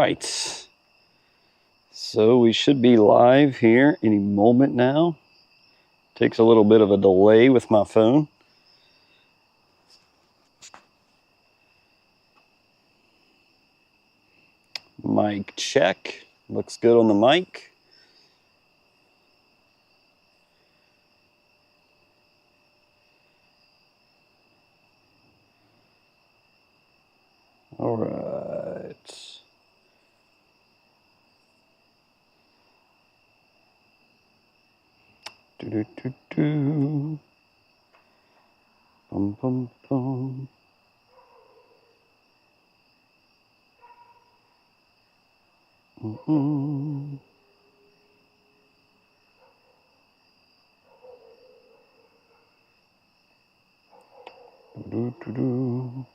right. So we should be live here any moment now. Takes a little bit of a delay with my phone. Mic check. Looks good on the mic. All right. Do. Bum, bum, bum. Mm-mm. Do.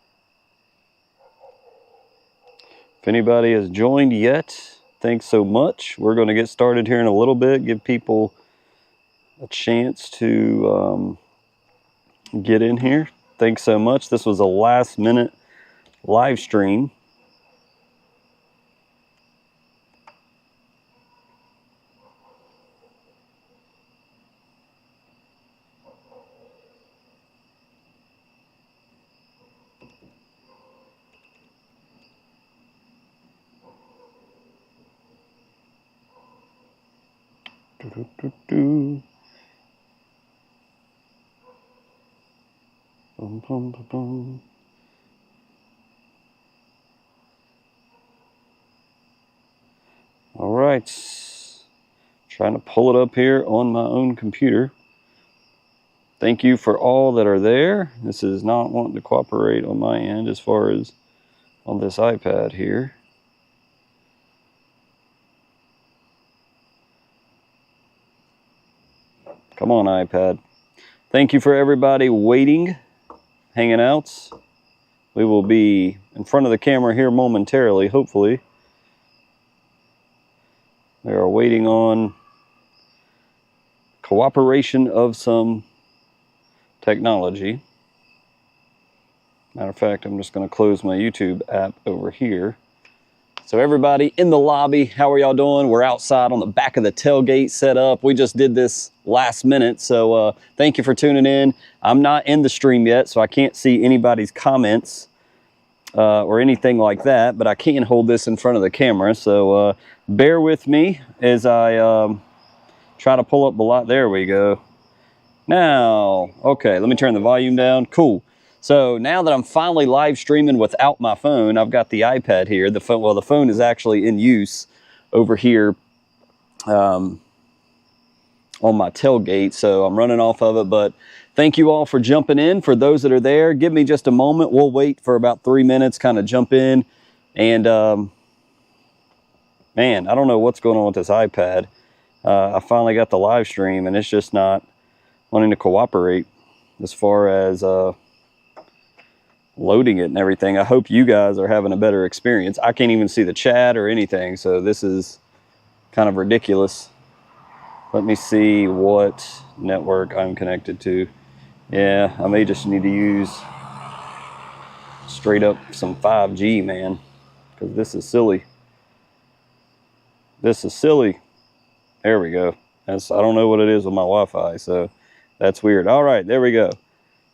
If anybody has joined yet, thanks so much. We're going to get started here in a little bit, give people a chance to get in here. Thanks so much. This was a last minute live stream. Bum, bum, bum, bum. All right, trying to pull it up here on my own computer. Thank you for all that are there. This is not wanting to cooperate on my end as far as on this iPad here. Come on, iPad. Thank you for everybody waiting, hanging out. We will be in front of the camera here momentarily, hopefully. We are waiting on cooperation of some technology. Matter of fact, I'm just going to close my YouTube app over here. So everybody in the lobby, how are y'all doing? We're outside on the back of the tailgate set up. We just did this last minute, so thank you for tuning in. I'm not in the stream yet, so I can't see anybody's comments or anything like that, but I can hold this in front of the camera, so bear with me as I try to pull up the lot. There we go. Now, okay, let me turn the volume down. Cool. So now that I'm finally live streaming without my phone, I've got the iPad here. The phone is actually in use over here on my tailgate, so I'm running off of it. But thank you all for jumping in. For those that are there, give me just a moment. We'll wait for about 3 minutes, kind of jump in. And man, I don't know what's going on with this iPad. I finally got the live stream, and it's just not wanting to cooperate as far as loading it and everything. I hope you guys are having a better experience. I can't even see the chat or anything, so this is kind of ridiculous. Let me see what network I'm connected to. Yeah, I may just need to use straight up some 5G, man, because this is silly. This is silly. There we go. I don't know what it is with my Wi-Fi, so that's weird. All right, there we go.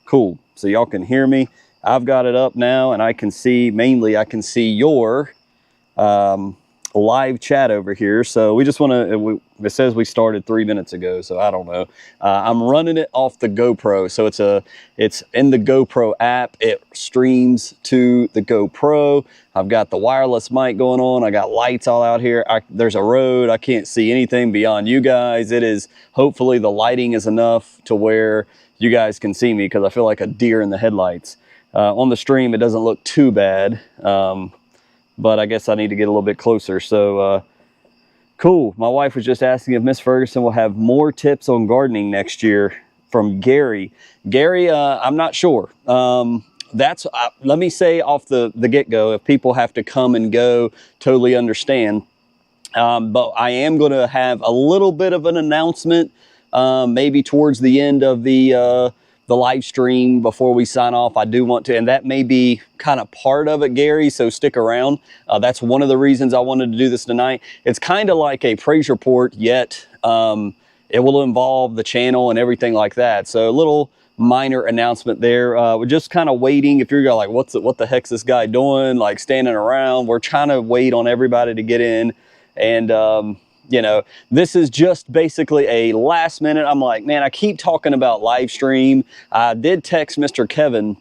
Cool. So y'all can hear me. I've got it up now, and I can see, mainly I can see your live chat over here. So we just want to, it says we started 3 minutes ago, so I don't know. I'm running it off the GoPro. So it's in the GoPro app. It streams to the GoPro. I've got the wireless mic going on. I got lights all out here. There's a road. I can't see anything beyond you guys. It is, hopefully the lighting is enough to where you guys can see me, because I feel like a deer in the headlights. On the stream, it doesn't look too bad, but I guess I need to get a little bit closer. So, cool. My wife was just asking if Miss Ferguson will have more tips on gardening next year from Gary. Gary, I'm not sure. Let me say off the get-go, if people have to come and go, totally understand. But I am going to have a little bit of an announcement, maybe towards the end of the the live stream before we sign off. I do want to, and that may be kind of part of it, Gary, so stick around. That's one of the reasons I wanted to do this tonight. It's kind of like a praise report, yet it will involve the channel and everything like that. So a little minor announcement there. We're just kind of waiting. If you're like, what the heck's this guy doing? Like standing around. We're trying to wait on everybody to get in. And you know, this is just basically a last minute. I'm like, man, I keep talking about live stream. I did text Mr. Kevin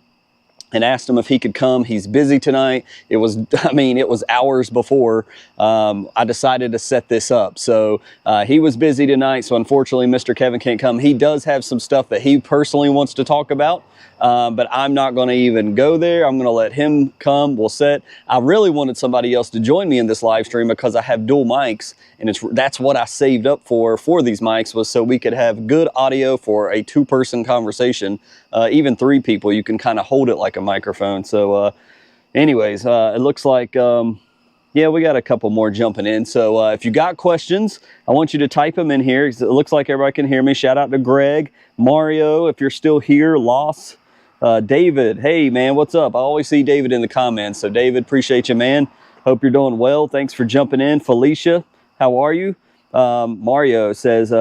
and asked him if he could come. He's busy tonight. It was, I mean, it was hours before I decided to set this up. So he was busy tonight. So unfortunately, Mr. Kevin can't come. He does have some stuff that he personally wants to talk about. But I'm not going to even go there. I'm going to let him come. We'll set. I really wanted somebody else to join me in this live stream because I have dual mics, and that's what I saved up for these mics, was so we could have good audio for a two-person conversation. Even three people, you can kind of hold it like a microphone. So anyways, it looks like, yeah, we got a couple more jumping in. So if you got questions, I want you to type them in here. It looks like everybody can hear me. Shout out to Greg, Mario, if you're still here, Loss. David, hey man, what's up? I always see David in the comments. So David, appreciate you, man. Hope you're doing well. Thanks for jumping in. Felicia, how are you? Mario says,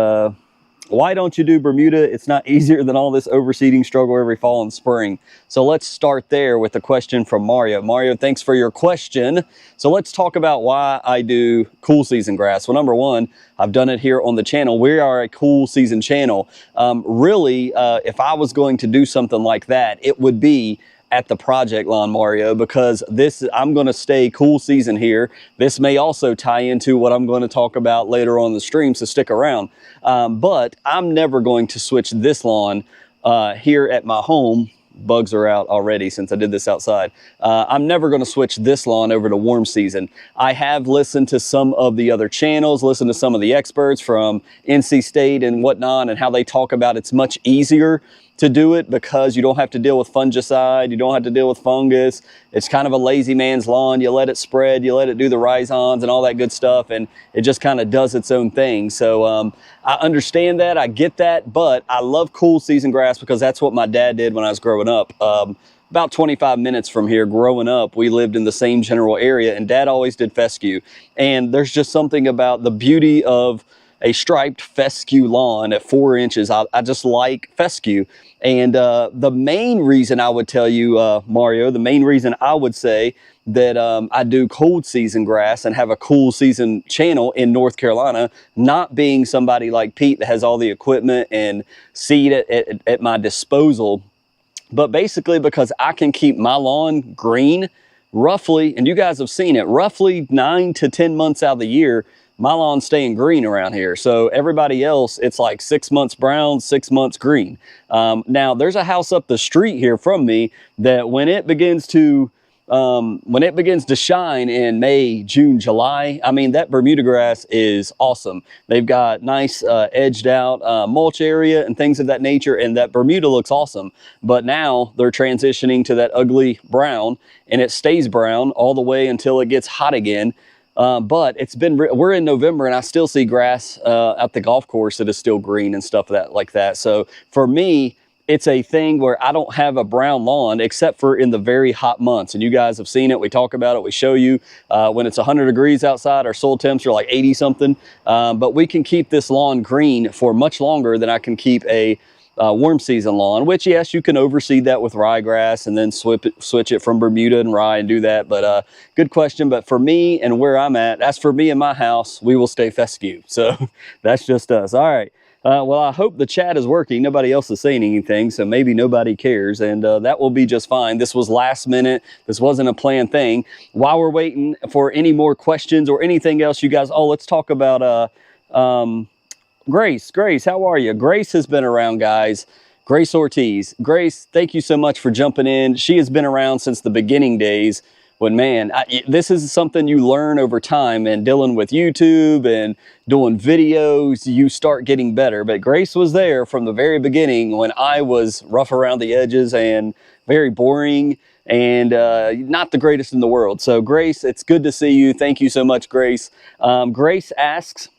why don't you do Bermuda? It's not easier than all this overseeding struggle every fall and spring. So let's start there with a question from Mario. Mario, thanks for your question. So let's talk about why I do cool season grass. Well, number one, I've done it here on the channel. We are a cool season channel. Really, if I was going to do something like that, it would be at the project lawn, Mario, because I'm going to stay cool season here. This may also tie into what I'm going to talk about later on the stream, so stick around. But I'm never going to switch this lawn here at my home. Bugs are out already since I did this outside. I'm never going to switch this lawn over to warm season. I have listened to some of the other channels, listened to some of the experts from NC State and whatnot, and how they talk about it's much easier to do it because you don't have to deal with fungicide, you don't have to deal with fungus. It's kind of a lazy man's lawn. You let it spread, you let it do the rhizons and all that good stuff, and it just kind of does its own thing. So I understand that, I get that, but I love cool season grass because that's what my dad did when I was growing up. About 25 minutes from here, growing up, we lived in the same general area, and Dad always did fescue. And there's just something about the beauty of a striped fescue lawn at 4 inches. I just like fescue. And the main reason I would tell you, Mario, the main reason I would say that I do cold season grass and have a cool season channel in North Carolina, not being somebody like Pete that has all the equipment and seed at my disposal, but basically because I can keep my lawn green roughly, and you guys have seen it, roughly 9 to 10 months out of the year. My lawn's staying green around here. So everybody else, it's like 6 months brown, 6 months green. Now there's a house up the street here from me that when it begins to shine in May, June, July, I mean, that Bermuda grass is awesome. They've got nice edged out mulch area and things of that nature, and that Bermuda looks awesome. But now they're transitioning to that ugly brown, and it stays brown all the way until it gets hot again. But we're in November and I still see grass at the golf course that is still green and stuff like that. So for me, it's a thing where I don't have a brown lawn except for in the very hot months. And you guys have seen it. We talk about it. We show you when it's 100 degrees outside, our soil temps are like 80 something. But we can keep this lawn green for much longer than I can keep a warm season lawn, which yes, you can overseed that with ryegrass and then switch it from Bermuda and rye and do that. But good question. But for me and where I'm at, as for me and my house, we will stay fescue. So that's just us. All right. Well, I hope the chat is working. Nobody else is saying anything, so maybe nobody cares, and that will be just fine. This was last minute. This wasn't a planned thing. While we're waiting for any more questions or anything else, you guys, let's talk about Grace. Grace, how are you? Grace has been around, guys. Grace Ortiz. Grace, thank you so much for jumping in. She has been around since the beginning days. When, man, this is something you learn over time, and dealing with YouTube and doing videos, you start getting better. But Grace was there from the very beginning when I was rough around the edges and very boring and not the greatest in the world. So Grace, it's good to see you. Thank you so much, Grace. Grace asks,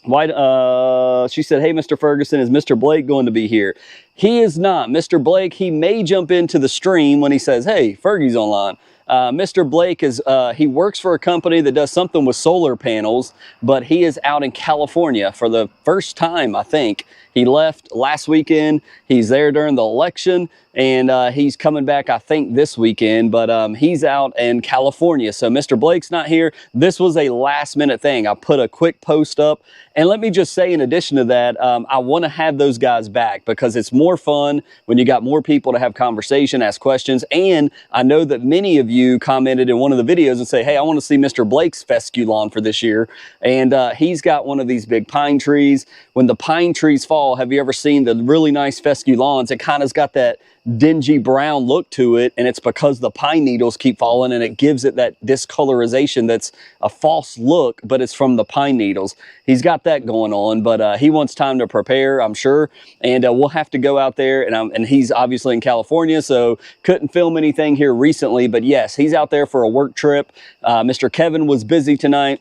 She said, hey, Mr. Ferguson, is Mr. Blake going to be here? He is not. Mr. Blake, he may jump into the stream when he says, hey, Fergie's online. Mr. Blake is, he works for a company that does something with solar panels, but he is out in California for the first time, I think. He left last weekend. He's there during the election, and he's coming back, I think, this weekend, but he's out in California. So Mr. Blake's not here. This was a last minute thing. I put a quick post up, and let me just say, in addition to that, I want to have those guys back because it's more fun when you got more people to have conversation, ask questions, and I know that many of you commented in one of the videos and say, hey, I want to see Mr. Blake's fescue lawn for this year, and he's got one of these big pine trees. When the pine trees fall, have you ever seen the really nice fescue lawns? It kind of's got that dingy brown look to it, and it's because the pine needles keep falling, and it gives it that discolorization that's a false look, but it's from the pine needles. He's got that going on, but he wants time to prepare, I'm sure, and we'll have to go out there, and he's obviously in California, so couldn't film anything here recently, but yes, he's out there for a work trip. Mr. Kevin was busy tonight.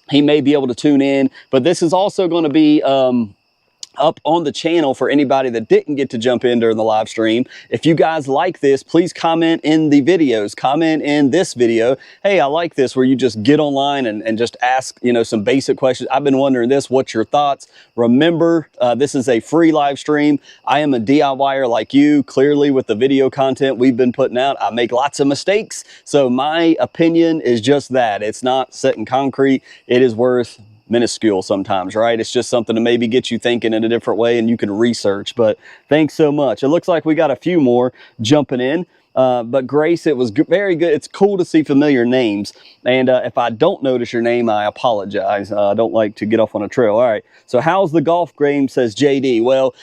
He may be able to tune in, but this is also going to be up on the channel for anybody that didn't get to jump in during the live stream. If you guys like this, please comment in the videos. Comment in this video, hey, I like this, where you just get online and just ask, you know, some basic questions. I've been wondering this, what's your thoughts? Remember, this is a free live stream. I am a DIYer like you. Clearly, with the video content we've been putting out, I make lots of mistakes. So my opinion is just that. It's not set in concrete. It is worth minuscule sometimes, right? It's just something to maybe get you thinking in a different way, and you can research. But thanks so much. It looks like we got a few more jumping in. But Grace, it was very good. It's cool to see familiar names. And if I don't notice your name, I apologize. I don't like to get off on a trail. All right. So how's the golf game, says JD. Well,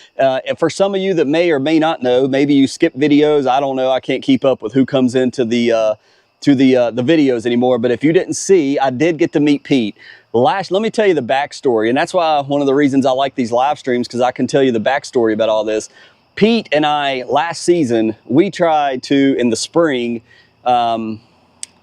for some of you that may or may not know, maybe you skip videos. I don't know. I can't keep up with who comes into the videos anymore. But if you didn't see, I did get to meet Pete. Let me tell you the backstory, and that's why one of the reasons I like these live streams, because I can tell you the backstory about all this. Pete and I, last season, we tried to, in the spring,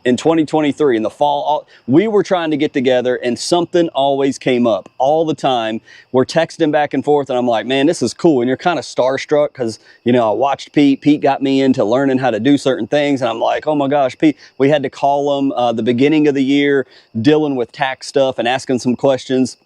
in 2023, in the fall, we were trying to get together, and something always came up all the time. We're texting back and forth, and I'm like, man, this is cool. And you're kind of starstruck because, you know, I watched Pete. Pete got me into learning how to do certain things, and I'm like, oh my gosh, Pete. We had to call him the beginning of the year, dealing with tax stuff and asking some questions.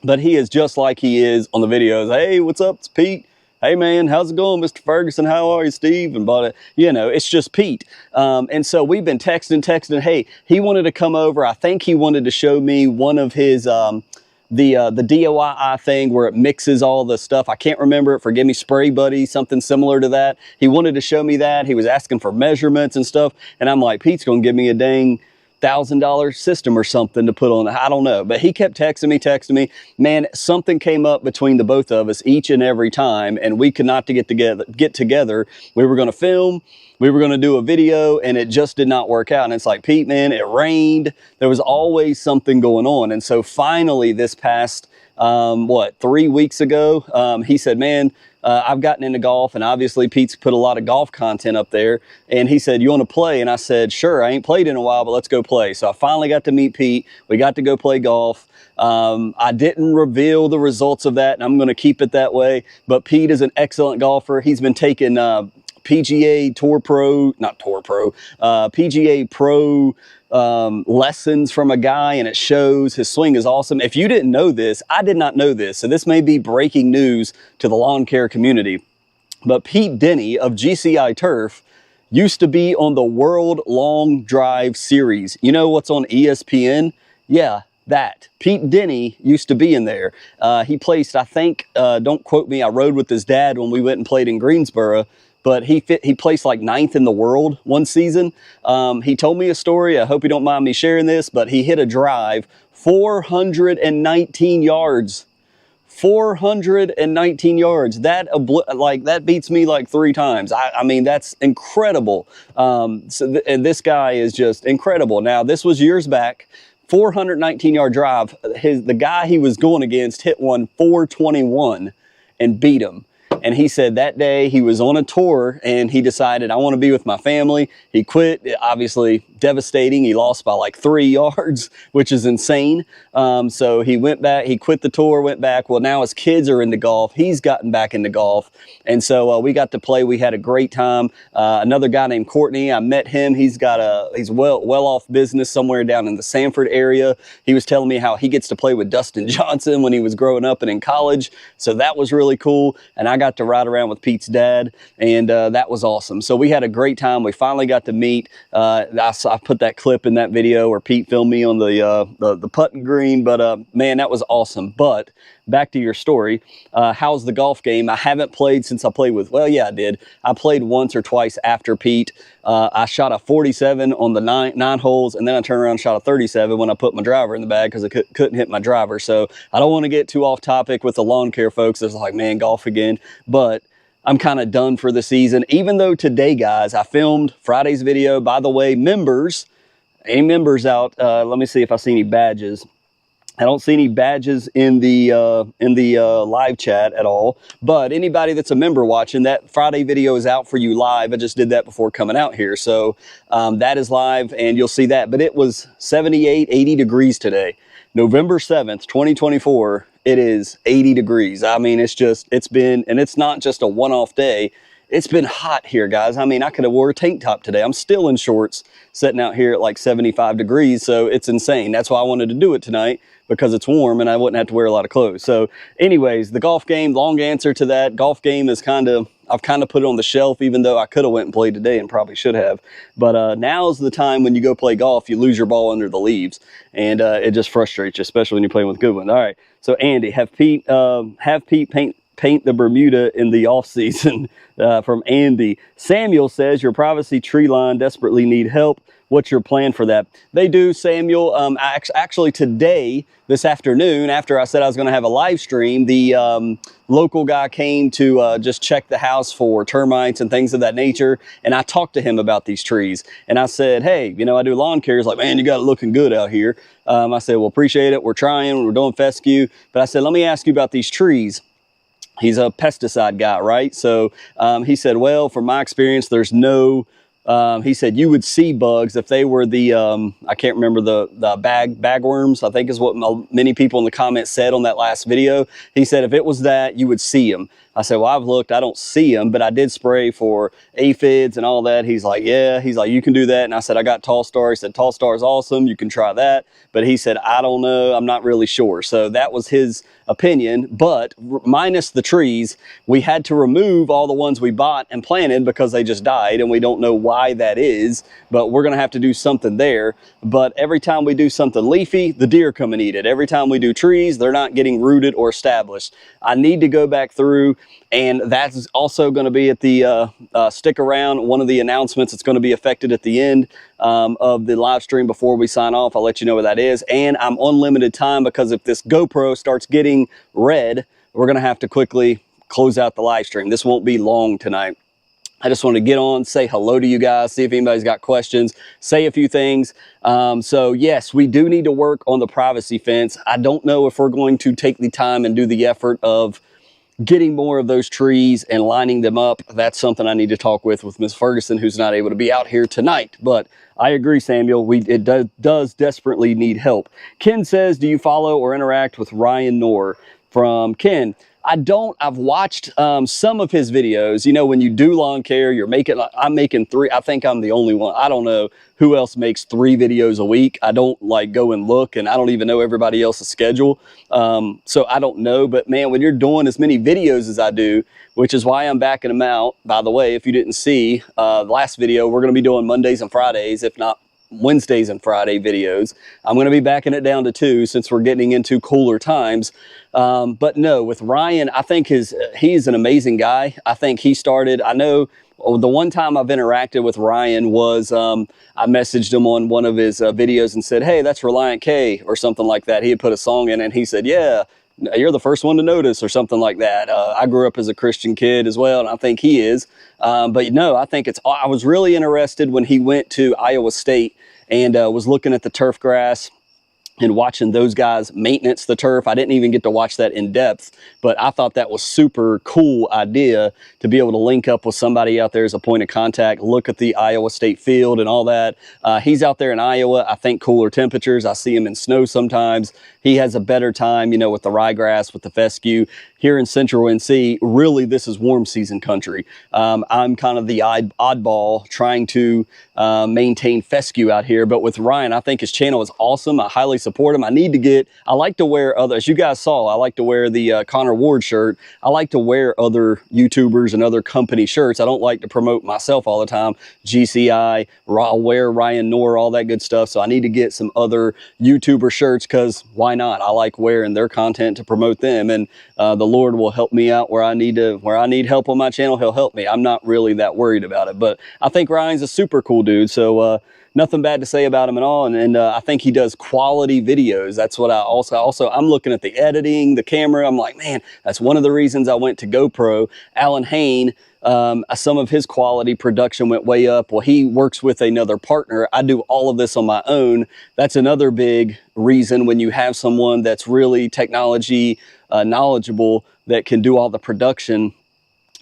But he is just like he is on the videos. Hey, what's up? It's Pete. Hey man, how's it going, Mr. Ferguson? How are you, Steve? And you know, it's just Pete. And so we've been texting. Hey, he wanted to come over. I think he wanted to show me one of his the DIY thing where it mixes all the stuff. I can't remember it. Forgive me, Spray Buddy, something similar to that. He wanted to show me that. He was asking for measurements and stuff. And I'm like, Pete's gonna give me a dang $1,000 system or something to put on. I don't know, but he kept texting me. Man, something came up between the both of us each and every time, and we could not get together. We were going to film, we were going to do a video, and it just did not work out. And it's like, Pete, man, it rained. There was always something going on. And so finally this past 3 weeks ago, he said, man, I've gotten into golf, and obviously Pete's put a lot of golf content up there, and he said, you want to play? And I said, sure, I ain't played in a while, but let's go play. So I finally got to meet Pete. We got to go play golf. I didn't reveal the results of that, and I'm going to keep it that way, but Pete is an excellent golfer. He's been taking PGA Pro lessons from a guy, and it shows. His swing is awesome. If you didn't know this, I did not know this, so this may be breaking news to the lawn care community, but Pete Denny of GCI Turf used to be on the World Long Drive Series. You know what's on ESPN? Yeah, that. Pete Denny used to be in there. He placed, I think, don't quote me, I rode with his dad when we went and played in Greensboro, but he placed like 9th in the world one season. He told me a story. I hope you don't mind me sharing this, but he hit a drive 419 yards. 419 yards. That beats me like 3 times. I mean, that's incredible. And this guy is just incredible. Now, this was years back. 419-yard drive. The guy he was going against hit one 421 and beat him. And he said that day he was on a tour and he decided, I want to be with my family. He quit. Obviously devastating. He lost by like 3 yards, which is insane. So he went back, he quit the tour, went back. Well, now his kids are into golf. He's gotten back into golf. And so we got to play. We had a great time. Another guy named Courtney, I met him. He's well off business somewhere down in the Sanford area. He was telling me how he gets to play with Dustin Johnson when he was growing up and in college. So that was really cool. And I got to ride around with Pete's dad, and that was awesome. So we had a great time. We finally got to meet. I put that clip in that video where Pete filmed me on the putting green, but man, that was awesome. But back to your story, how's the golf game? I haven't played since I played with, well, yeah, I did. I played once or twice after Pete. I shot a 47 on the nine holes, and then I turned around and shot a 37 when I put my driver in the bag because I couldn't hit my driver. So I don't want to get too off topic with the lawn care folks. It's like, man, golf again. But I'm kind of done for the season. Even though today, guys, I filmed Friday's video. By the way, members, any members out, let me see if I see any badges. I don't see any badges in the live chat at all, but anybody that's a member watching, that Friday video is out for you live. I just did that before coming out here. So that is live and you'll see that, but it was 78, 80 degrees today. November 7th, 2024, it is 80 degrees. I mean, it's been, and it's not just a one-off day. It's been hot here, guys. I mean, I could have wore a tank top today. I'm still in shorts sitting out here at like 75 degrees. So it's insane. That's why I wanted to do it tonight, because it's warm and I wouldn't have to wear a lot of clothes. So anyways, the golf game, long answer to that. Golf game is I've kind of put it on the shelf, even though I could have went and played today and probably should have. But now's the time when you go play golf, you lose your ball under the leaves. And it just frustrates you, especially when you're playing with good ones. All right, so Andy, have Pete paint the Bermuda in the off season. From Andy. Samuel says, your privacy tree line desperately need help. What's your plan for that? They do, Samuel. Actually today, this afternoon, after I said I was going to have a live stream, the local guy came to just check the house for termites and things of that nature. And I talked to him about these trees. And I said, hey, you know, I do lawn care. He's like, man, you got it looking good out here. I said, well, appreciate it. We're trying. We're doing fescue. But I said, let me ask you about these trees. He's a pesticide guy, right? So he said, well, from my experience, there's no, he said you would see bugs if they were the, I can't remember the bagworms, I think is what many people in the comments said on that last video. He said if it was that, you would see them. I said, well, I've looked, I don't see them, but I did spray for aphids and all that. He's like, yeah, he's like, you can do that. And I said, I got Tall Star. He said, Tall Star is awesome. You can try that. But he said, I don't know. I'm not really sure. So that was his opinion, but minus the trees, we had to remove all the ones we bought and planted because they just died, and we don't know why that is, but we're going to have to do something there. But every time we do something leafy, the deer come and eat it. Every time we do trees, they're not getting rooted or established. I need to go back through, and that's also going to be at the stick around, one of the announcements. It's going to be affected at the end of the live stream before we sign off. I'll let you know what that is. And I'm on limited time because if this GoPro starts getting red, we're going to have to quickly close out the live stream. This won't be long tonight. I just want to get on, say hello to you guys, see if anybody's got questions, say a few things. So yes, we do need to work on the privacy fence. I don't know if we're going to take the time and do the effort of getting more of those trees and lining them up. That's something I need to talk with Ms. Ferguson, who's not able to be out here tonight. But I agree, Samuel, it does desperately need help. Ken says, do you follow or interact with Ryan Knorr? From Ken, I don't. I've watched some of his videos. You know, when you do lawn care, I'm making 3. I think I'm the only one. I don't know who else makes 3 videos a week. I don't like go and look, and I don't even know everybody else's schedule. So I don't know, but man, when you're doing as many videos as I do, which is why I'm backing them out. By the way, if you didn't see the last video, we're going to be doing Mondays and Fridays, if not Wednesdays and Friday videos. I'm going to be backing it down to 2 since we're getting into cooler times. But no, with Ryan, I think he's an amazing guy. I think he started, I know the one time I've interacted with Ryan was I messaged him on one of his videos and said, hey, that's Reliant K or something like that. He had put a song in and he said, yeah, you're the first one to notice or something like that. I grew up as a Christian kid as well, and I think he is. But no, I think I was really interested when he went to Iowa State and was looking at the turf grass and watching those guys maintenance the turf. I didn't even get to watch that in depth, but I thought that was super cool idea to be able to link up with somebody out there as a point of contact, look at the Iowa State field and all that. He's out there in Iowa, I think cooler temperatures. I see him in snow sometimes. He has a better time, you know, with the ryegrass, with the fescue. Here in Central NC, really this is warm season country. I'm kind of the oddball trying to maintain fescue out here, but with Ryan, I think his channel is awesome. I highly support him. I like to wear other, as you guys saw, I like to wear the Connor Ward shirt. I like to wear other YouTubers and other company shirts. I don't like to promote myself all the time. GCI, I'll wear Ryan Knorr, all that good stuff. So I need to get some other YouTuber shirts, because why not? I like wearing their content to promote them, and the Lord will help me out where I need help on my channel. He'll help me. I'm not really that worried about it, but I think Ryan's a super cool dude. So nothing bad to say about him at all. And I think he does quality videos. That's what I also, I'm looking at the editing, the camera. I'm like, man, that's one of the reasons I went to GoPro. Alan Hain, some of his quality production went way up. Well, he works with another partner. I do all of this on my own. That's another big reason when you have someone that's really technology knowledgeable that can do all the production.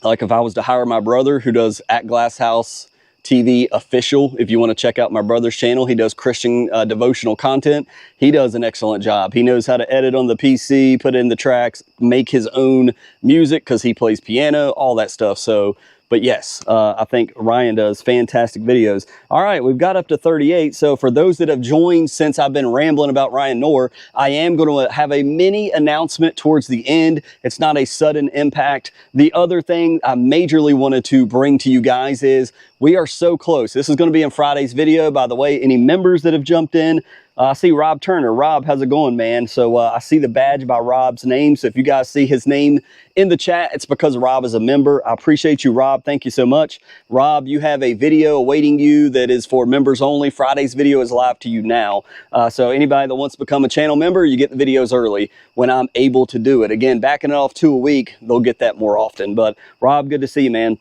Like if I was to hire my brother, who does at Glass House TV official, if you want to check out my brother's channel, he does Christian devotional content. He does an excellent job. He knows how to edit on the PC, put in the tracks, make his own music because he plays piano, all that stuff. So, but yes, I think Ryan does fantastic videos. All right, we've got up to 38. So for those that have joined since I've been rambling about Ryan Knorr, I am going to have a mini announcement towards the end. It's not a sudden impact. The other thing I majorly wanted to bring to you guys is we are so close. This is going to be in Friday's video. By the way, any members that have jumped in, I see Rob Turner. Rob, how's it going, man? So I see the badge by Rob's name. So if you guys see his name in the chat, it's because Rob is a member. I appreciate you, Rob. Thank you so much. Rob, you have a video awaiting you that is for members only. Friday's video is live to you now. So anybody that wants to become a channel member, you get the videos early when I'm able to do it. Again, backing it off 2 a week, they'll get that more often. But Rob, good to see you, man.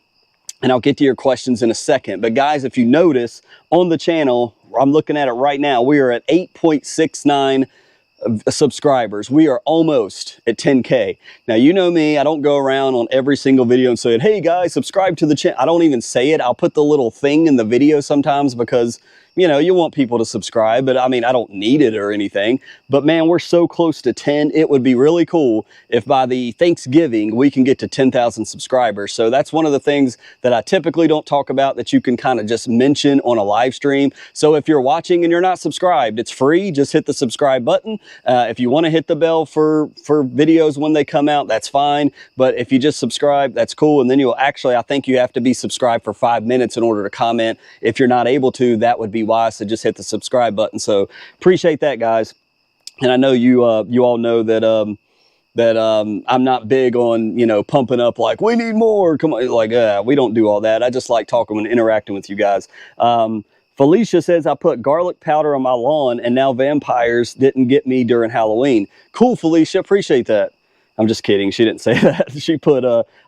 And I'll get to your questions in a second. But guys, if you notice on the channel, I'm looking at it right now, we are at 8.69 subscribers. We are almost at 10K. Now, you know me, I don't go around on every single video and say, hey guys, subscribe to the channel. I don't even say it. I'll put the little thing in the video sometimes because, you know, you want people to subscribe, but I mean, I don't need it or anything. But man, we're so close to 10. It would be really cool if by the Thanksgiving, we can get to 10,000 subscribers. So that's one of the things that I typically don't talk about that you can kind of just mention on a live stream. So if you're watching and you're not subscribed, it's free. Just hit the subscribe button. If you want to hit the bell for videos when they come out, that's fine. But if you just subscribe, that's cool. And then you'll actually, I think you have to be subscribed for 5 minutes in order to comment. If you're not able to, that would be why. So just hit the subscribe button. So appreciate that, guys. And I know you all know that I'm not big on, you know, pumping up like we need more. Come on, like we don't do all that. I just like talking and interacting with you guys. Felicia says, I put garlic powder on my lawn and now vampires didn't get me during Halloween. Cool, Felicia. Appreciate that. I'm just kidding. She didn't say that. She put,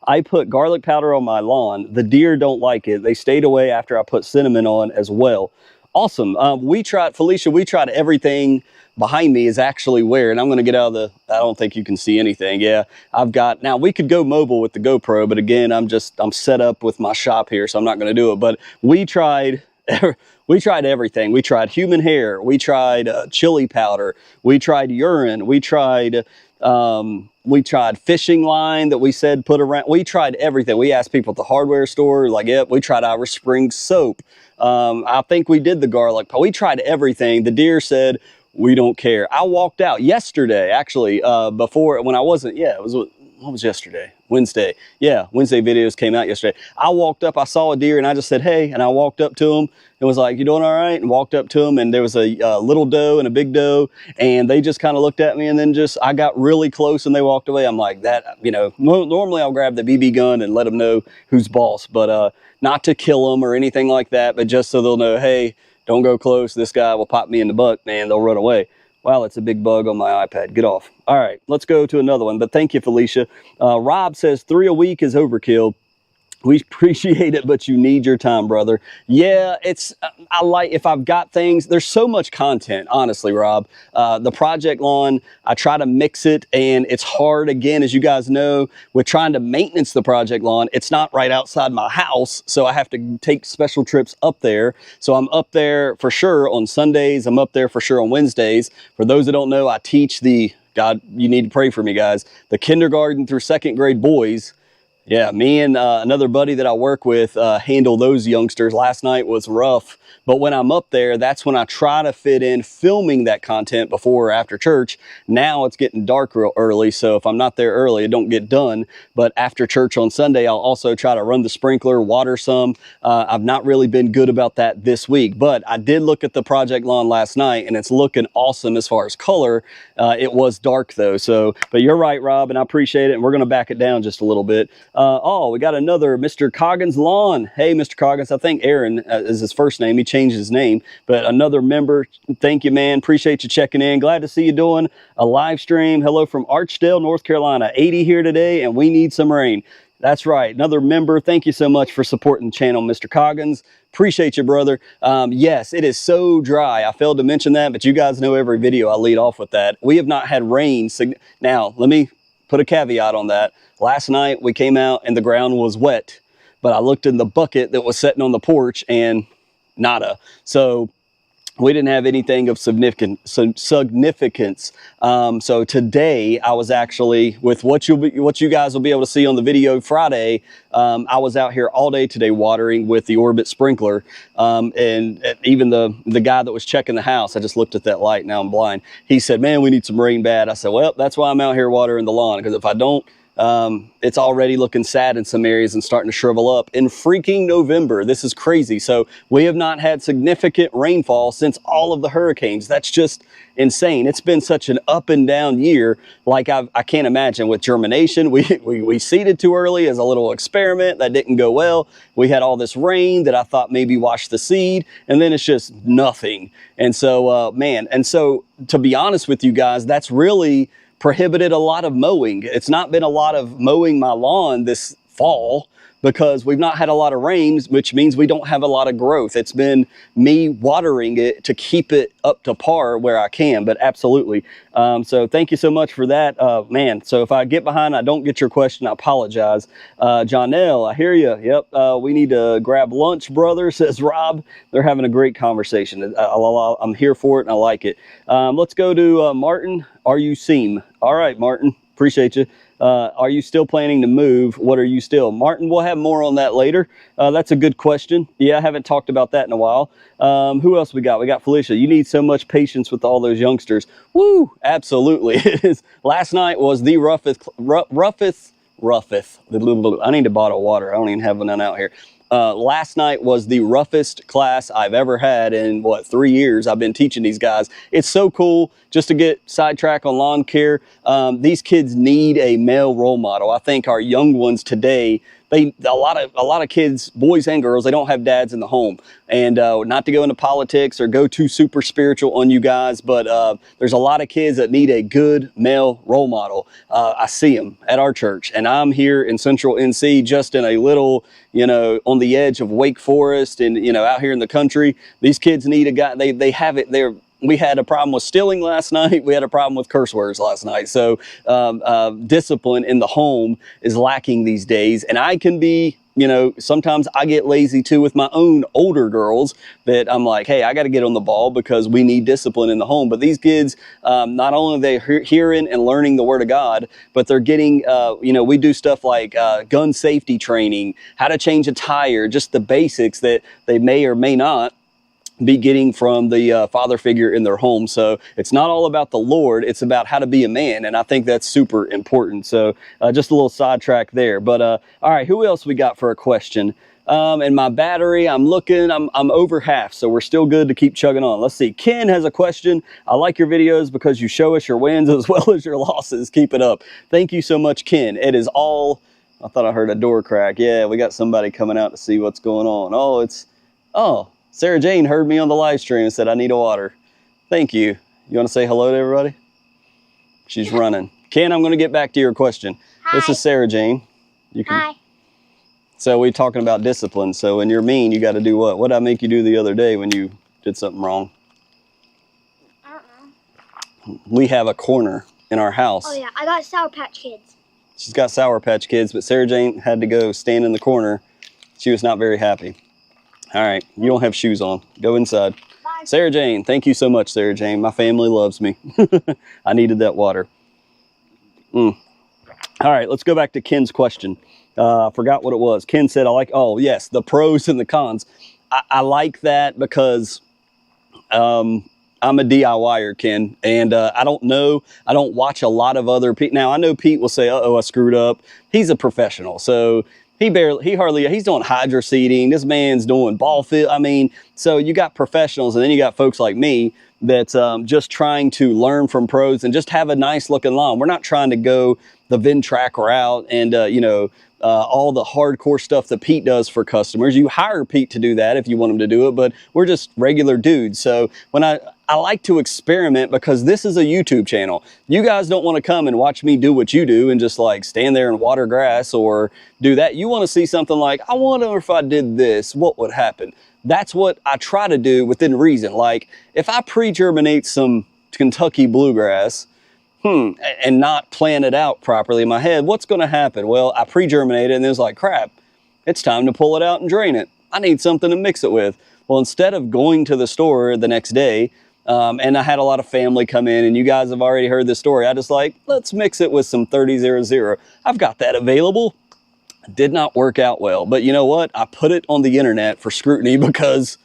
I put garlic powder on my lawn. The deer don't like it. They stayed away after I put cinnamon on as well. Awesome. We tried, Felicia, we tried everything. Behind me is actually where, and I'm going to get out of the, I don't think you can see anything. Yeah, I've got, now we could go mobile with the GoPro, but again, I'm set up with my shop here, so I'm not going to do it. But we tried everything. We tried human hair. We tried chili powder. We tried urine. We tried fishing line that we said put around. We tried everything. We asked people at the hardware store, like, yep, we tried Irish Spring soap. I think we did the garlic. We tried everything. The deer said, we don't care. I walked out yesterday, actually, before, when I wasn't, yeah, it was, what was yesterday? Wednesday. Yeah, Wednesday videos came out yesterday. I walked up, I saw a deer and I just said, hey, and I walked up to him and was like, you doing all right? And walked up to him and there was a little doe and a big doe and they just kind of looked at me and then I got really close and they walked away. I'm like, that, you know, normally I'll grab the BB gun and let them know who's boss, but not to kill them or anything like that, but just so they'll know, hey, don't go close. This guy will pop me in the butt, man. They'll run away. Wow, it's a big bug on my iPad. Get off. All right, let's go to another one. But thank you, Felicia. Rob says 3 a week is overkill. We appreciate it, but you need your time, brother. Yeah, I like, if I've got things, there's so much content, honestly, Rob. The project lawn, I try to mix it, and it's hard, again, as you guys know, with trying to maintenance the project lawn. It's not right outside my house, so I have to take special trips up there. So I'm up there for sure on Sundays. I'm up there for sure on Wednesdays. For those that don't know, I teach God, you need to pray for me, guys, the kindergarten through second grade boys. Yeah, me and another buddy that I work with handle those youngsters. Last night was rough, but when I'm up there, that's when I try to fit in filming that content before or after church. Now it's getting dark real early, so if I'm not there early, it don't get done. But after church on Sunday, I'll also try to run the sprinkler, water some. I've not really been good about that this week, but I did look at the project lawn last night, and it's looking awesome as far as color. It was dark though, so, but you're right, Rob, and I appreciate it, and we're gonna back it down just a little bit. Oh, we got another Mr. Coggins Lawn. Hey, Mr. Coggins, I think Aaron is his first name. He changed his name, but another member. Thank you, man. Appreciate you checking in. Glad to see you doing a live stream. Hello from Archdale, North Carolina. 80 here today, and we need some rain. That's right. Another member. Thank you so much for supporting the channel, Mr. Coggins. Appreciate you, brother. Yes, it is so dry. I failed to mention that, but you guys know every video I lead off with that. We have not had rain. Now, let me put a caveat on that. Last night we came out and the ground was wet, but I looked in the bucket that was sitting on the porch and nada. So we didn't have anything of significance. So today I was actually, with what you guys will be able to see on the video Friday, I was out here all day today watering with the Orbit sprinkler. And even the guy that was checking the house, I just looked at that light, now I'm blind. He said, man, we need some rain bad. I said, well, that's why I'm out here watering the lawn, because if I don't, it's already looking sad in some areas and starting to shrivel up in freaking November. This is crazy. So we have not had significant rainfall since all of the hurricanes. That's just insane. It's been such an up and down year. Like I can't imagine with germination. We seeded too early as a little experiment. That didn't go well. We had all this rain that I thought maybe washed the seed, and then it's just nothing. And so, man, and so to be honest with you guys, that's really prohibited a lot of mowing. It's not been a lot of mowing my lawn this fall because we've not had a lot of rains, which means we don't have a lot of growth. It's been me watering it to keep it up to par where I can, but absolutely. So thank you so much for that, man. So if I get behind, I don't get your question, I apologize. Jonelle, I hear you. Yep, we need to grab lunch, brother, says Rob. They're having a great conversation. I'm here for it and I like it. Let's go to Martin. Are you seam? All right, Martin, appreciate you. Are you still planning to move? What are you still? Martin, we'll have more on that later. That's a good question. Yeah, I haven't talked about that in a while. Who else we got? We got Felicia. You need so much patience with all those youngsters. Woo, absolutely. It is. Last night was the roughest. I need a bottle of water. I don't even have none out here. Last night was the roughest class I've ever had in, 3 years I've been teaching these guys. It's so cool. Just to get sidetracked on lawn care, these kids need a male role model. I think our young ones today, a lot of kids, boys and girls, they don't have dads in the home. And not to go into politics or go too super spiritual on you guys, but there's a lot of kids that need a good male role model. I see them at our church, and I'm here in Central NC, just in a little, on the edge of Wake Forest and, out here in the country. These kids need a guy. They have it there. We had a problem with stealing last night. We had a problem with curse words last night. So discipline in the home is lacking these days. And I can be, sometimes I get lazy too with my own older girls that I'm like, hey, I got to get on the ball because we need discipline in the home. But these kids, not only are they hearing and learning the word of God, but they're getting, we do stuff like gun safety training, how to change a tire, just the basics that they may or may not be getting from the father figure in their home. So it's not all about the Lord, it's about how to be a man, and I think that's super important. So just a little sidetrack there. But all right, who else we got for a question? And my battery, I'm over half, so we're still good to keep chugging on. Let's see. Ken has a question. I like your videos because you show us your wins as well as your losses. Keep it up. Thank you so much, Ken. It is all, I thought I heard a door crack. Yeah, we got somebody coming out to see what's going on. Oh, Sarah Jane heard me on the live stream and said, I need a water. Thank you. You want to say hello to everybody? She's running. Ken, I'm going to get back to your question. Hi. This is Sarah Jane. Hi. So we're talking about discipline. So when you're mean, you got to do what? What did I make you do the other day when you did something wrong? I don't know. We have a corner in our house. Oh yeah, I got Sour Patch Kids. She's got Sour Patch Kids, but Sarah Jane had to go stand in the corner. She was not very happy. All right, you don't have shoes on. Go inside. Bye. Sarah Jane, thank you so much, Sarah Jane. My family loves me. I needed that water. All right, let's go back to Ken's question. I forgot what it was. Ken said, oh yes, the pros and the cons. I like that because I'm a DIYer, Ken, and I don't know. I don't watch a lot of other people. Now I know Pete will say, "Uh-oh, I screwed up." He's a professional, so he's doing hydro seeding. This man's doing ball field. I mean, so you got professionals, and then you got folks like me that's just trying to learn from pros and just have a nice looking lawn. We're not trying to go the Ventrac route and all the hardcore stuff that Pete does for customers. You hire Pete to do that if you want him to do it, but we're just regular dudes. So when I like to experiment because this is a YouTube channel. You guys don't want to come and watch me do what you do and just like stand there and water grass or do that. You want to see something like, I wonder if I did this, what would happen? That's what I try to do within reason. Like if I pre-germinate some Kentucky bluegrass, and not plan it out properly in my head, what's going to happen? Well, I pre-germinated and it was like, crap, it's time to pull it out and drain it. I need something to mix it with. Well, instead of going to the store the next day, and I had a lot of family come in, and you guys have already heard this story, I just like, let's mix it with some 30-00. I've got that available. Did not work out well. But you know what? I put it on the internet for scrutiny because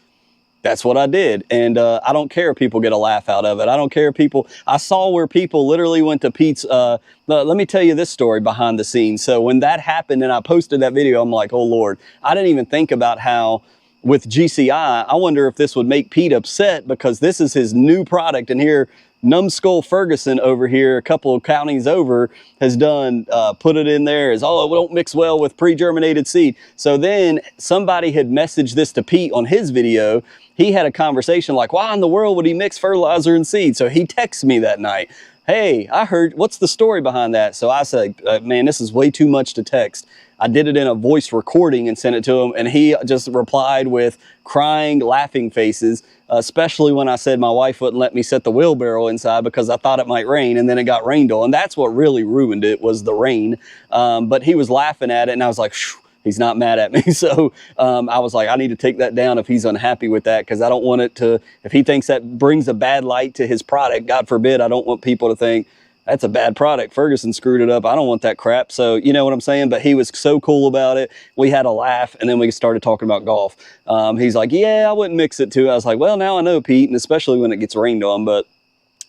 that's what I did. And I don't care if people get a laugh out of it. I don't care if I saw where people literally went to Pete's, let me tell you this story behind the scenes. So when that happened and I posted that video, I'm like, oh Lord, I didn't even think about how with GCI, I wonder if this would make Pete upset because this is his new product. And here, Numbskull Ferguson over here, a couple of counties over, has done, put it in there as, oh, it don't mix well with pre-germinated seed. So then somebody had messaged this to Pete on his video. He had a conversation like, why in the world would he mix fertilizer and seed? So he texted me that night, hey, I heard, what's the story behind that? So I said, man, this is way too much to text. I did it in a voice recording and sent it to him, and he just replied with crying, laughing faces, especially when I said my wife wouldn't let me set the wheelbarrow inside because I thought it might rain, and then it got rained on. That's what really ruined it, was the rain. But he was laughing at it, and I was like, phew, he's not mad at me. So I was like, I need to take that down if he's unhappy with that, because I don't want it to, if he thinks that brings a bad light to his product, God forbid, I don't want people to think, that's a bad product. Ferguson screwed it up. I don't want that crap. So you know what I'm saying? But he was so cool about it. We had a laugh, and then we started talking about golf. He's like, yeah, I wouldn't mix it too. I was like, well, now I know, Pete, and especially when it gets rained on, but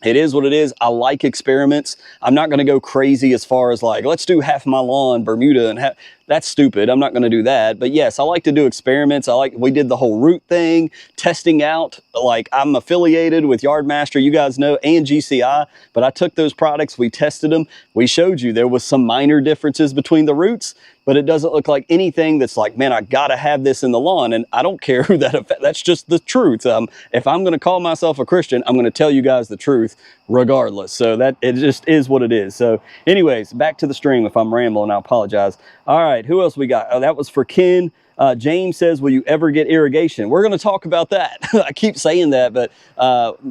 it is what it is. I like experiments. I'm not going to go crazy as far as like, let's do half my lawn Bermuda and that's stupid. I'm not going to do that. But yes, I like to do experiments. We did the whole root thing, testing out. Like I'm affiliated with Yardmaster, you guys know, and GCI, but I took those products, we tested them. We showed you there was some minor differences between the roots, but it doesn't look like anything that's like, man, I got to have this in the lawn. And I don't care who that affects. That's just the truth. If I'm going to call myself a Christian, I'm going to tell you guys the truth regardless. So that it just is what it is. So anyways, back to the stream. If I'm rambling, I apologize. All right, who else we got? Oh, that was for Ken. James says, will you ever get irrigation? We're going to talk about that. I keep saying that, but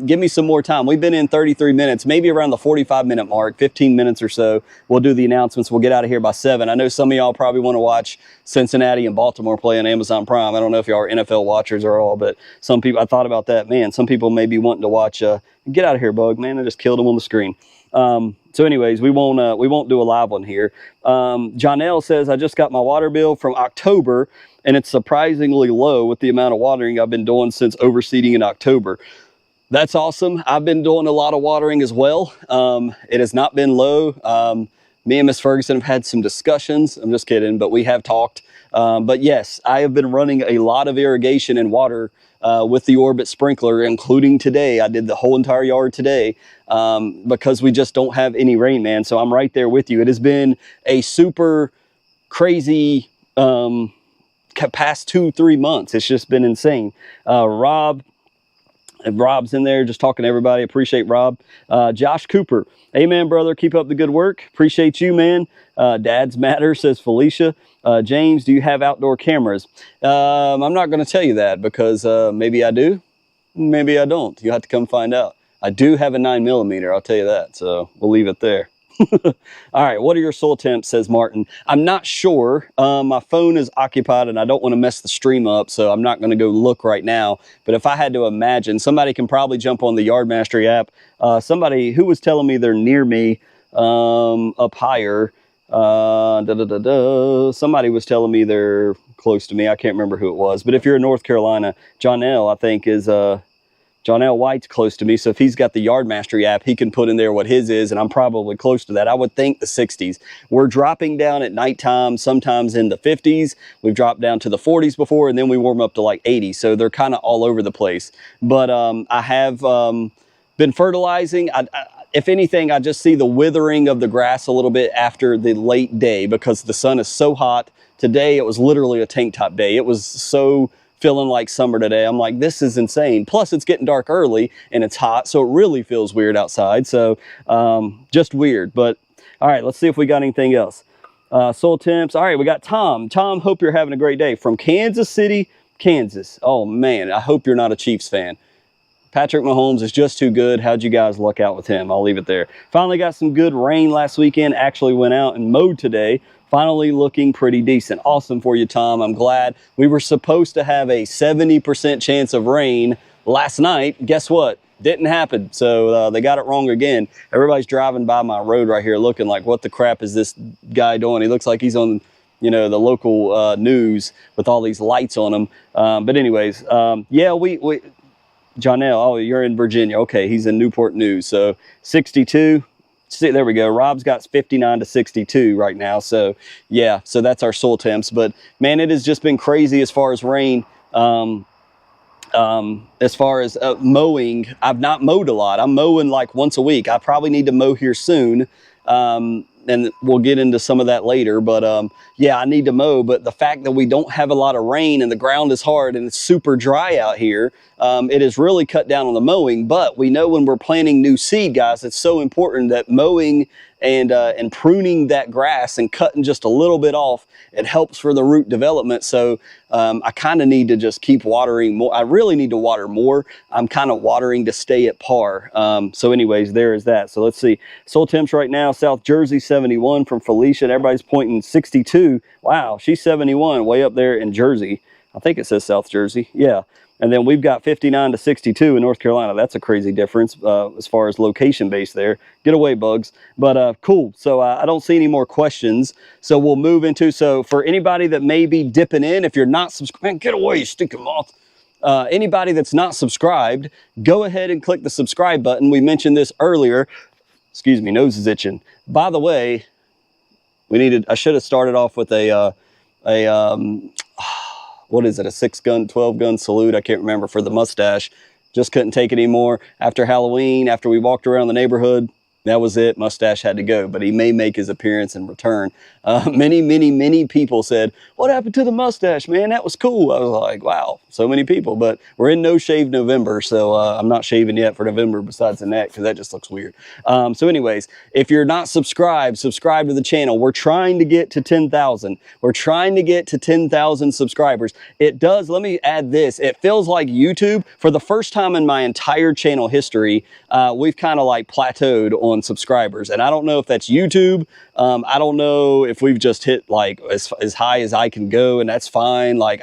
give me some more time. We've been in 33 minutes, maybe around the 45-minute mark, 15 minutes or so. We'll do the announcements. We'll get out of here by 7. I know some of y'all probably want to watch Cincinnati and Baltimore play on Amazon Prime. I don't know if y'all are NFL watchers or all, but some people, I thought about that. Man, some people may be wanting to watch, get out of here, Bug, man. I just killed him on the screen. So anyways, we won't do a live one here. Jonelle says, I just got my water bill from October, and it's surprisingly low with the amount of watering I've been doing since overseeding in October. That's awesome. I've been doing a lot of watering as well. It has not been low. Me and Miss Ferguson have had some discussions. I'm just kidding, but we have talked. But yes, I have been running a lot of irrigation and water with the Orbit sprinkler, including today. I did the whole entire yard today because we just don't have any rain, man. So I'm right there with you. It has been a super crazy past 2-3 months. It's just been insane. Rob And Rob's in there just talking to everybody. Appreciate Rob. Josh Cooper. Amen, brother. Keep up the good work. Appreciate you, man. Dad's matter, says Felicia. James, do you have outdoor cameras? I'm not going to tell you that because maybe I do. Maybe I don't. You have to come find out. I do have a 9mm, I'll tell you that. So we'll leave it there. All right, what are your soil temps, says Martin. I'm not sure. My phone is occupied and I don't want to mess the stream up, so I'm not going to go look right now. But if I had to imagine, somebody can probably jump on the Yard Mastery app. Somebody who was telling me they're near me up higher. Somebody was telling me they're close to me. I can't remember who it was. But if you're in North Carolina, John L, I think, is... John L. White's close to me, so if he's got the Yard Mastery app, he can put in there what his is, and I'm probably close to that. I would think the 60s. We're dropping down at nighttime, sometimes in the 50s. We've dropped down to the 40s before, and then we warm up to like 80, so they're kind of all over the place. But I have been fertilizing. If anything, I just see the withering of the grass a little bit after the late day because the sun is so hot. Today, it was literally a tank top day. It was so... feeling like summer today. I'm like, this is insane. Plus it's getting dark early and it's hot, so it really feels weird outside. So just weird. But all right, let's see if we got anything else. Soil temps. All right, we got Tom. Tom, hope you're having a great day from Kansas City, Kansas. Oh man, I hope you're not a Chiefs fan. Patrick Mahomes is just too good. How'd you guys luck out with him? I'll leave it there. Finally got some good rain last weekend. Actually went out and mowed today. Finally looking pretty decent. Awesome for you, Tom. I'm glad. We were supposed to have a 70% chance of rain last night. Guess what? Didn't happen. So they got it wrong again. Everybody's driving by my road right here looking like, what the crap is this guy doing? He looks like he's on, you know, the local news with all these lights on him. But anyways, yeah, we Jonelle, oh, you're in Virginia. Okay, he's in Newport News. So 62. See, there we go. Rob's got 59 to 62 right now. So yeah, so that's our soil temps. But man, it has just been crazy as far as rain. As far as mowing, I've not mowed a lot. I'm mowing like once a week. I probably need to mow here soon. And we'll get into some of that later, but yeah, I need to mow. But the fact that we don't have a lot of rain and the ground is hard and it's super dry out here, it has really cut down on the mowing. But we know when we're planting new seed, guys, it's so important that mowing and pruning that grass and cutting just a little bit off, it helps for the root development. So I kind of need to just keep watering more. I really need to water more. I'm kind of watering to stay at par. So anyways, there is that. So let's see. Soil temps right now, South Jersey 71 from Felicia. And everybody's pointing 62. Wow, she's 71 way up there in Jersey. I think it says South Jersey. Yeah. And then we've got 59 to 62 in North Carolina. That's a crazy difference as far as location base there. Get away, bugs. But cool. So I don't see any more questions. So we'll move into, so for anybody that may be dipping in, if you're not subscribed, man, get away, you stinking moth. Anybody that's not subscribed, go ahead and click the subscribe button. We mentioned this earlier. Excuse me, nose is itching. By the way, I should have started off with what is it, a 6-gun, 12-gun salute? I can't remember, for the mustache. Just couldn't take it anymore. After Halloween, after we walked around the neighborhood, that was it. Mustache had to go, but he may make his appearance and return. Many people said, what happened to the mustache, man? That was cool. I was like, wow, so many people. But we're in No Shave November, so I'm not shaving yet for November besides the neck, because that just looks weird. So anyways, if you're not subscribed, subscribe to the channel. We're trying to get to 10,000. We're trying to get to 10,000 subscribers. It does, let me add this. It feels like YouTube, for the first time in my entire channel history, we've kind of like plateaued on subscribers. And I don't know if that's YouTube. I don't know if we've just hit like as high as I can go, and that's fine. Like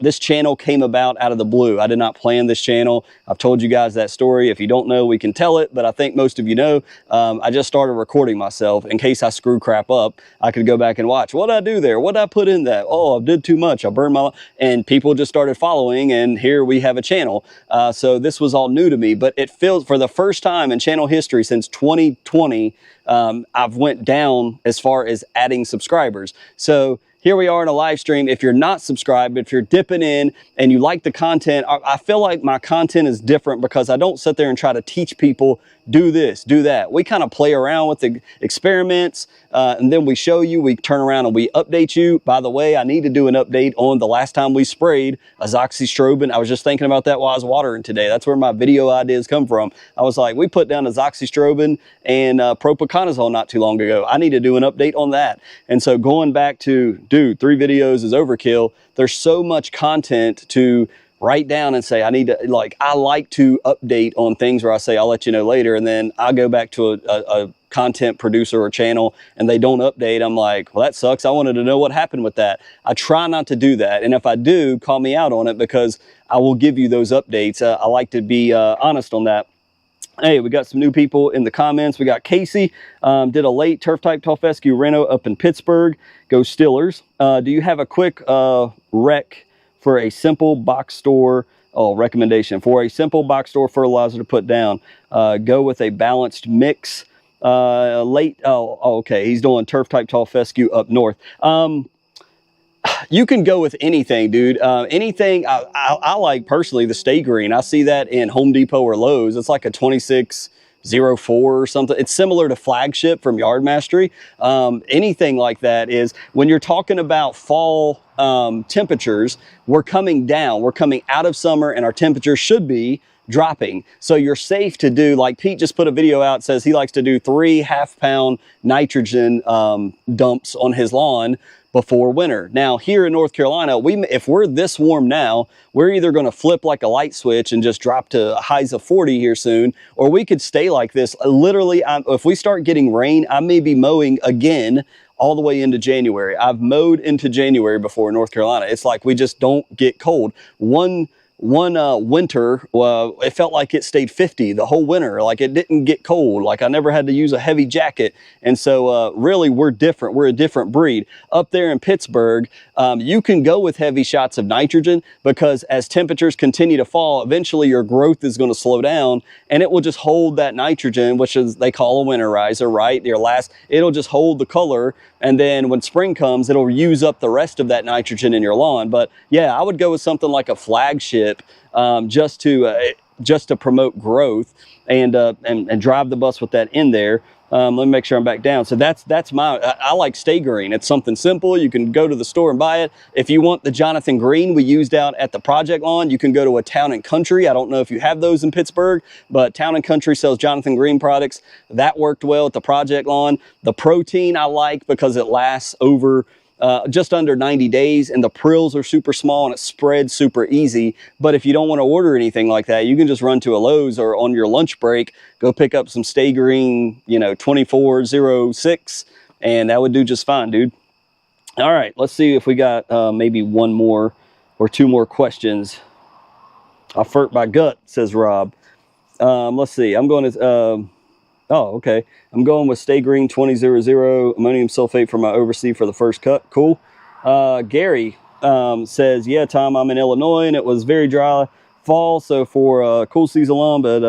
this channel came about out of the blue. I did not plan this channel. I've told you guys that story. If you don't know, we can tell it, but I think most of you know. I just started recording myself in case I screw crap up. I could go back and watch. What did I do there? What did I put in that? Oh, I did too much. I burned my life. And people just started following, and here we have a channel. So this was all new to me, but it feels, for the first time in channel history since 2020, I've went down as far as adding subscribers. So here we are in a live stream. If you're not subscribed, if you're dipping in and you like the content, I feel like my content is different because I don't sit there and try to teach people do this, do that. We kind of play around with the experiments, and then we show you, we turn around and we update you. By the way, I need to do an update on the last time we sprayed azoxystrobin. I was just thinking about that while I was watering today. That's where my video ideas come from. I was like, we put down azoxystrobin and propiconazole not too long ago. I need to do an update on that. And so going back to, dude, 3 videos is overkill. There's so much content to write down and say, I need to, like, I like to update on things where I say, I'll let you know later. And then I go back to a content producer or channel and they don't update. I'm like, well, that sucks. I wanted to know what happened with that. I try not to do that. And if I do, call me out on it, because I will give you those updates. I like to be honest on that. Hey, we got some new people in the comments. We got Casey, did a late turf type tall fescue reno up in Pittsburgh. Go Steelers. Do you have a quick rec for a simple box store recommendation for a simple box store fertilizer to put down? Go with a balanced mix. Okay, he's doing turf type tall fescue up north. You can go with anything, dude. Anything. I like personally the Stay Green. I see that in Home Depot or Lowe's. It's like a 2604 or something. It's similar to Flagship from Yard Mastery. Anything like that is, when you're talking about fall temperatures, we're coming down. We're coming out of summer and our temperatures should be dropping. So you're safe to do, like Pete just put a video out, says he likes to do 3 half-pound nitrogen dumps on his lawn before winter. Now here in North Carolina, if we're this warm now, we're either going to flip like a light switch and just drop to highs of 40 here soon, or we could stay like this. Literally, if we start getting rain, I may be mowing again all the way into January. I've mowed into January before in North Carolina. It's like we just don't get cold. One winter, it felt like it stayed 50 the whole winter. Like it didn't get cold. Like I never had to use a heavy jacket. And so really we're different. We're a different breed. Up there in Pittsburgh, you can go with heavy shots of nitrogen, because as temperatures continue to fall, eventually your growth is going to slow down and it will just hold that nitrogen, which is they call a winterizer, right? It'll just hold the color. And then when spring comes, it'll use up the rest of that nitrogen in your lawn. But yeah, I would go with something like a Flagship, just to promote growth and drive the bus with that in there. Let me make sure I'm back down. So that's I like Stay Green. It's something simple. You can go to the store and buy it. If you want the Jonathan Green we used out at the project lawn, you can go to a Town and Country. I don't know if you have those in Pittsburgh, but Town and Country sells Jonathan Green products. That worked well at the project lawn. The protein I like because it lasts over just under 90 days, and the prills are super small and it spreads super easy. But if you don't want to order anything like that, you can just run to a Lowe's, or on your lunch break, go pick up some Stay Green, 2406, and that would do just fine, dude. All right, let's see if we got maybe 1 more or 2 more questions. I furt by gut, says Rob. Let's see, I'm going to... Oh, okay. I'm going with Stay Green 2000 ammonium sulfate for my overseed for the first cut. Cool. Gary says, yeah, Tom, I'm in Illinois and it was very dry fall. So for cool season long, but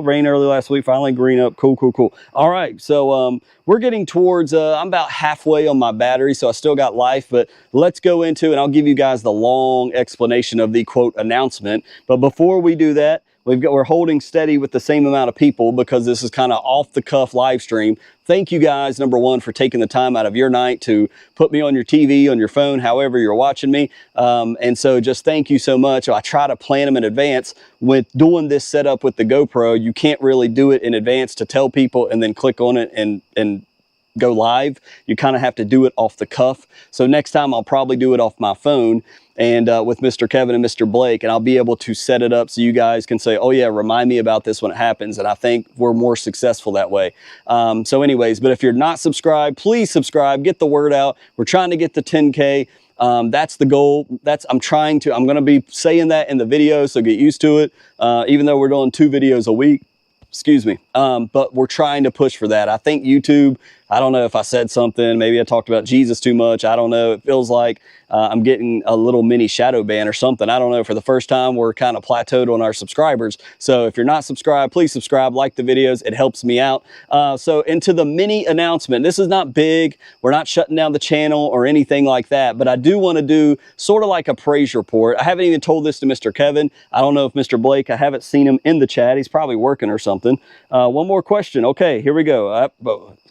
rain early last week, finally green up. Cool. All right. So we're getting towards, I'm about halfway on my battery, so I still got life, but let's go into, and I'll give you guys the long explanation of the quote announcement. But before we do that, we're holding steady with the same amount of people because this is kind of off the cuff live stream. Thank you guys, number one, for taking the time out of your night to put me on your TV, on your phone, however you're watching me. And so just thank you so much. I try to plan them in advance. With doing this setup with the GoPro, you can't really do it in advance to tell people and then click on it and go live. You kind of have to do it off the cuff. So next time I'll probably do it off my phone and with Mr. Kevin and Mr. Blake, and I'll be able to set it up so you guys can say, oh yeah, remind me about this when it happens. And I think we're more successful that way. So anyways, but if you're not subscribed, please subscribe, get the word out. We're trying to get to 10K. That's the goal. I'm going to be saying that in the video, so get used to it. Even though we're doing 2 videos a week, excuse me. But we're trying to push for that. I think YouTube I don't know if I said something, maybe I talked about Jesus too much. I don't know. It feels like I'm getting a little mini shadow ban or something. I don't know. For the first time, we're kind of plateaued on our subscribers. So if you're not subscribed, please subscribe, like the videos. It helps me out. So into the mini announcement. This is not big. We're not shutting down the channel or anything like that, but I do want to do sort of like a praise report. I haven't even told this to Mr. Kevin. I don't know if Mr. Blake, I haven't seen him in the chat. He's probably working or something. One more question. Okay, here we go.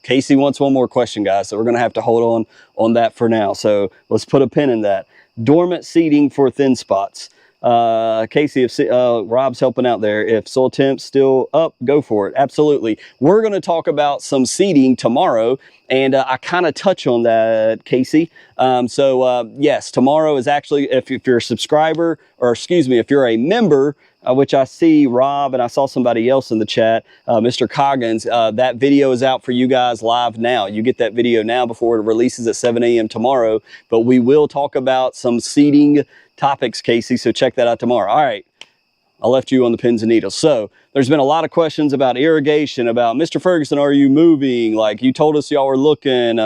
Casey wants one more question, guys, so we're going to have to hold on that for now. So let's put a pin in that. Dormant seeding for thin spots. Casey, if Rob's helping out there, if soil temp's still up, go for it. Absolutely. We're going to talk about some seeding tomorrow, and I kind of touch on that, Casey. Yes, tomorrow is actually, if you're a subscriber, or excuse me, if you're a member, which I see Rob and I saw somebody else in the chat, Mr. Coggins, that video is out for you guys live now. You get that video now before it releases at 7 a.m. tomorrow, but we will talk about some seeding topics, Casey, so check that out tomorrow. All right, I left you on the pins and needles. So there's been a lot of questions about irrigation, about Mr. Ferguson, are you moving? Like you told us y'all were looking.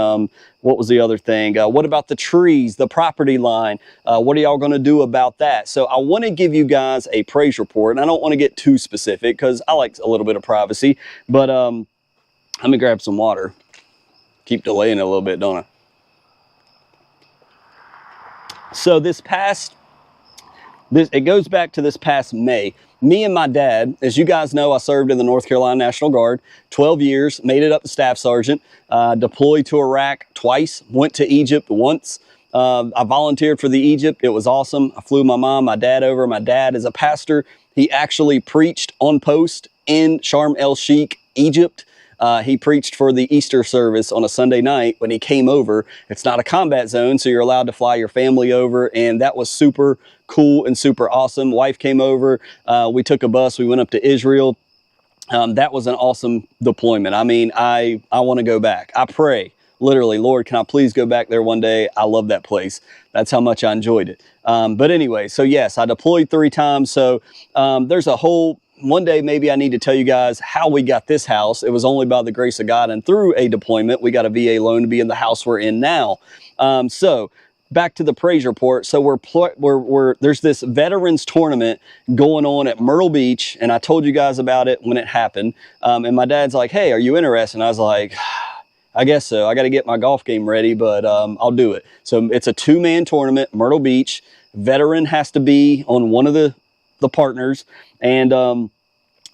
What was the other thing? What about the trees, the property line? What are y'all going to do about that? So I want to give you guys a praise report, and I don't want to get too specific because I like a little bit of privacy, but let me grab some water. Keep delaying it a little bit, don't I? So it goes back to this past May. Me and my dad, as you guys know, I served in the North Carolina National Guard, 12 years, made it up to staff sergeant, deployed to Iraq twice, went to Egypt once. I volunteered for the Egypt. It was awesome. I flew my mom, my dad over. My dad is a pastor. He actually preached on post in Sharm el-Sheikh, Egypt. He preached for the Easter service on a Sunday night when he came over. It's not a combat zone, so you're allowed to fly your family over, and that was super cool and super awesome. Wife came over. We took a bus. We went up to Israel. That was an awesome deployment. I mean, I want to go back. I pray, literally, Lord, can I please go back there one day? I love that place. That's how much I enjoyed it. But anyway, so yes, I deployed 3 times. So there's a whole... One day, maybe I need to tell you guys how we got this house. It was only by the grace of God and through a deployment. We got a VA loan to be in the house we're in now. So back to the praise report. So there's this veterans tournament going on at Myrtle Beach, and I told you guys about it when it happened. And my dad's like, hey, are you interested? And I was like, I guess so. I got to get my golf game ready, but I'll do it. So it's a 2-man tournament, Myrtle Beach. Veteran has to be on one of the partners. And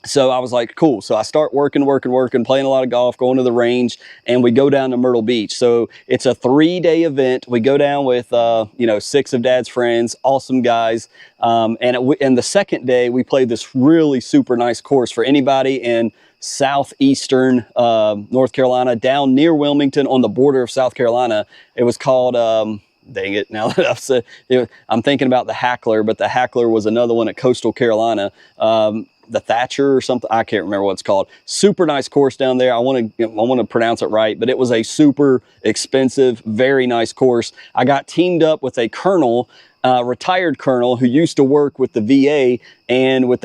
so I was like, cool. So I start working, playing a lot of golf, going to the range, and we go down to Myrtle Beach. So it's a 3-day event. We go down with, 6 of Dad's friends, awesome guys. And the second day, we played this really super nice course for anybody in southeastern North Carolina, down near Wilmington on the border of South Carolina. It was called... dang it, now that I've said it, I'm thinking about the Hackler, but the Hackler was another one at Coastal Carolina, the Thatcher or something. I can't remember what it's called. Super nice course down there. I want to pronounce it right, but it was a super expensive, very nice course. I got teamed up with a colonel, retired colonel who used to work with the VA, and with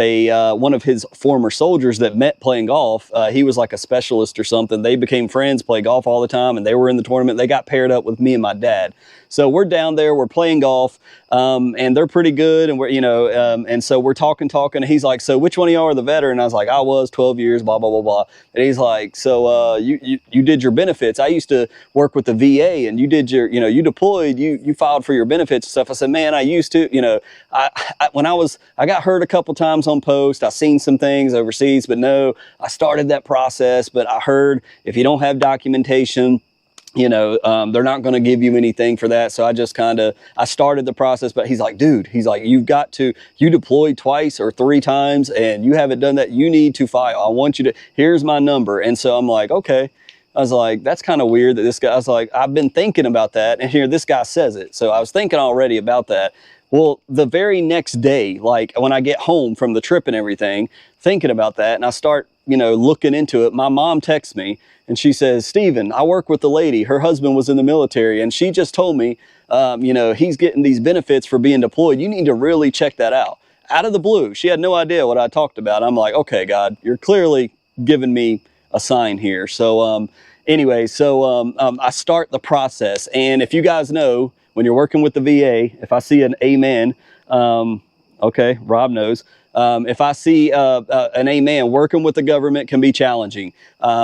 one of his former soldiers that met playing golf. He was like a specialist or something. They became friends, play golf all the time, and they were in the tournament. They got paired up with me and my dad. So we're down there, we're playing golf, and they're pretty good, and we're, and so we're talking, and he's like, so which one of y'all are the veteran? And I was like, I was 12 years, blah, blah, blah, blah. And he's like, so you did your benefits. I used to work with the VA, and you did your, you deployed, you filed for your benefits and stuff. I said, man, I used to, I got hurt a couple times on post. I seen some things overseas, but no, I started that process. But I heard if you don't have documentation, they're not going to give you anything for that. So I just I started the process. But he's like, dude, you deployed twice or 3 times and you haven't done that. You need to file. I want you to, here's my number. And so I'm like, okay. I was like, that's kind of weird that this guy, I was like, I've been thinking about that. And here, this guy says it. So I was thinking already about that. Well, the very next day, like when I get home from the trip and everything, thinking about that, and I start, looking into it, my mom texts me and she says, Steven, I work with the lady. Her husband was in the military, and she just told me, he's getting these benefits for being deployed. You need to really check that out. Out of the blue, she had no idea what I talked about. I'm like, okay, God, you're clearly giving me a sign here. So anyway, so I start the process. And if you guys know, when you're working with the VA, if I see an amen, okay, Rob knows. If I see an amen, working with the government can be challenging.